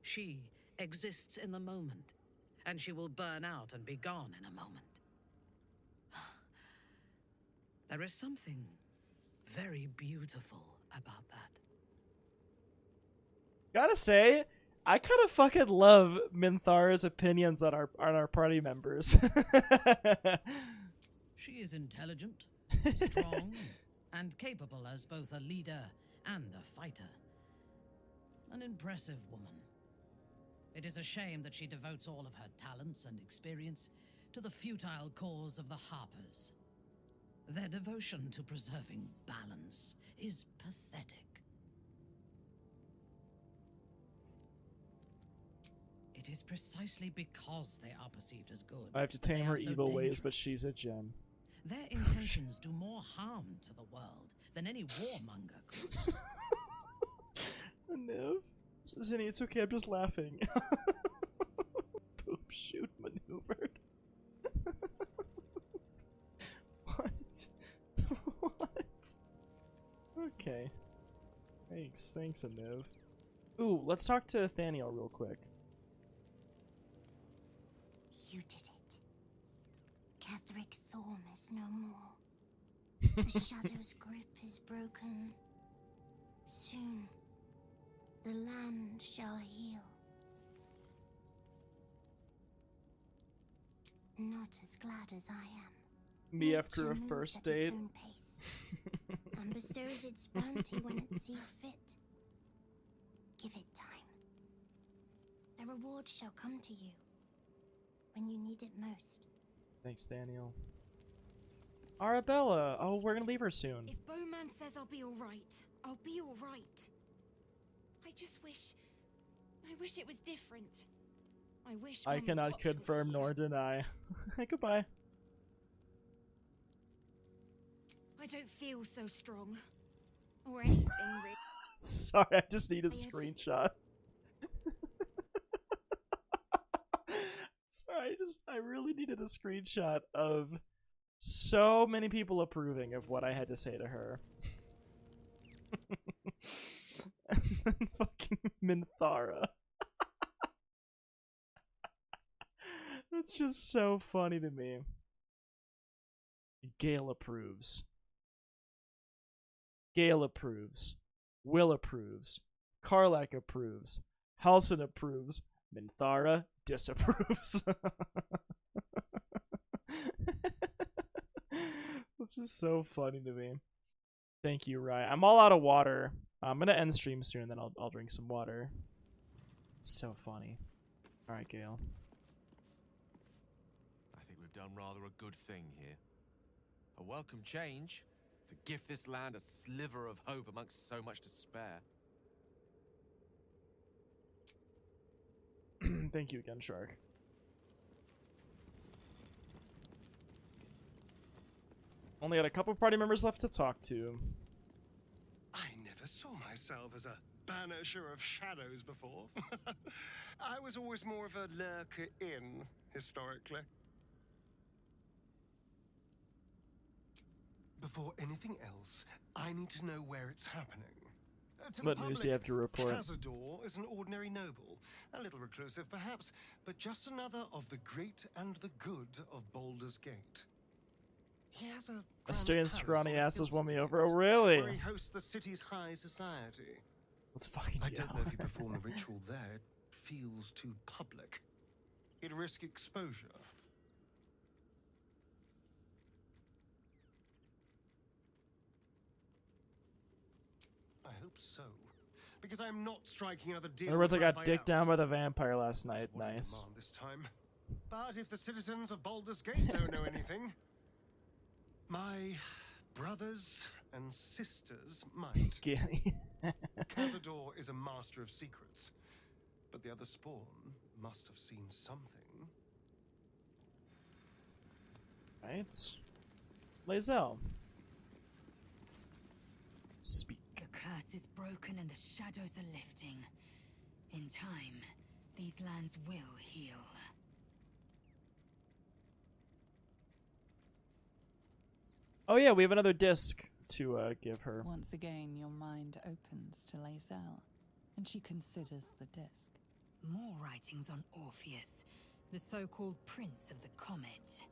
She exists in the moment, and she will burn out and be gone in a moment. There is something very beautiful about that. Gotta say, I kind of fucking love Minthara's opinions on our party members. She is intelligent, strong, and capable as both a leader and a fighter. An impressive woman. It is a shame that she devotes all of her talents and experience to the futile cause of the Harpers. Their devotion to preserving balance is pathetic. It is precisely because they are perceived as good. I have to that they tame are her so evil ways, dangerous. but she's a gem. Their intentions do more harm to the world than any warmonger could. Niv? Zinni, it's okay, I'm just laughing. Poop shoot maneuvered. What? What? Okay. Thanks, Niv. Ooh, let's talk to Nathaniel real quick. You did it. Catherick Thorm is no more. The Shadow's grip is broken. Soon, the land shall heal. Not as glad as I am. Me after Nature a moves first at date. its own pace, and bestows its bounty when it sees fit. Give it time. A reward shall come to you when you need it most. Thanks, Daniel. Arabella! Oh, we're gonna leave her soon. If Bowman says I'll be alright, I'll be alright. I just wish... I wish it was different. I wish I Mum cannot Potts was confirm here. nor deny. Goodbye. I don't feel so strong. Or anything, really. Sorry, I just need a screenshot. Sorry, I really needed a screenshot of so many people approving of what I had to say to her. And then fucking Minthara. That's just so funny to me. Gale approves. Gale approves. Will approves. Karlach approves. Halsin approves. Minthara disapproves. It's just so funny to me. Thank you, Rye. I'm all out of water. I'm gonna end stream soon, and then I'll drink some water. It's so funny. All right, Gale. I think we've done rather a good thing here. A welcome change to give this land a sliver of hope amongst so much despair. Thank you again, Shark. Only got a couple party members left to talk to. I never saw myself as a banisher of shadows before. I was always more of a lurker in, historically. Before anything else, I need to know where it's happening. To What the news do you have to report? Cazador is an ordinary noble, a little reclusive perhaps, but just another of the great and the good of Baldur's Gate. He has a Asterian scrawny asses won me Hillside over. Oh, really? where he hosts the city's high society. Let's fucking I go. don't know if you perform a ritual there. It feels too public. He'd risk exposure. I hope so. Because I'm not striking another deal. In other words, I with got Raphael. dicked down by the vampire last night. Nice. Demand this time. But if the citizens of Baldur's Gate don't know anything, my brothers and sisters might. Cazador is a master of secrets, but the other spawn must have seen something. Right. Lae'zel. Speak. The curse is broken and the shadows are lifting. In time, these lands will heal. Oh yeah, we have another disc to give her. Once again, your mind opens to Lae'zel, and she considers the disc. More writings on Orpheus, the so-called Prince of the Comet.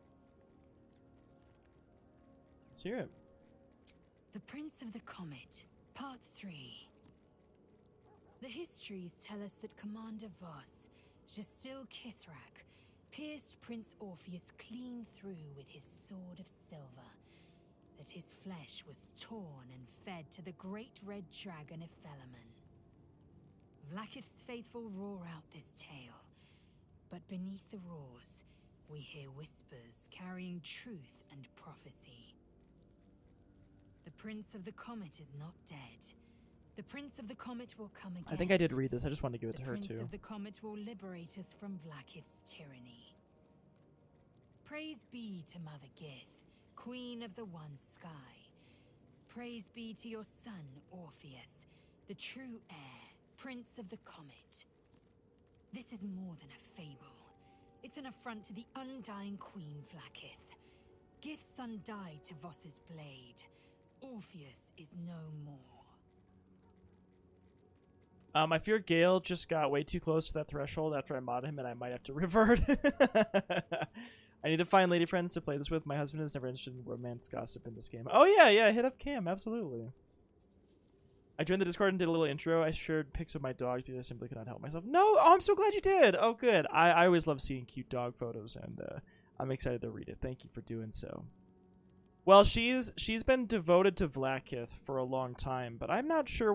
Let's hear it. The Prince of the Comet, Part 3. The histories tell us that Commander Voss, Gestil Kithrak, pierced Prince Orpheus clean through with his sword of silver, that his flesh was torn and fed to the great red dragon Ephelemon. Vlaakith's faithful roar out this tale, but beneath the roars, we hear whispers carrying truth and prophecy. The Prince of the Comet is not dead. The Prince of the Comet will come again. I think I did read this. I just wanted to give it to her The too. Prince of the Comet will liberate us from Vlaakith's tyranny. Praise be to Mother Gith, Queen of the One Sky. Praise be to your son, Orpheus, the true heir, Prince of the Comet. This is more than a fable. It's an affront to the undying Queen Vlaakith. Gith's son died to Voss's blade. Orpheus is no more. I fear Gale just got way too close to that threshold after I modded him, and I might have to revert. I need to find lady friends to play this with. My husband is never interested in romance gossip in this game. Oh yeah, hit up Cam, absolutely. I joined the Discord and did a little intro. I shared pics of my dog because I simply could not help myself. No, I'm so glad you did. Oh, good. I always love seeing cute dog photos, and I'm excited to read it. Thank you for doing so. Well, she's been devoted to Vlaakith for a long time, but I'm not sure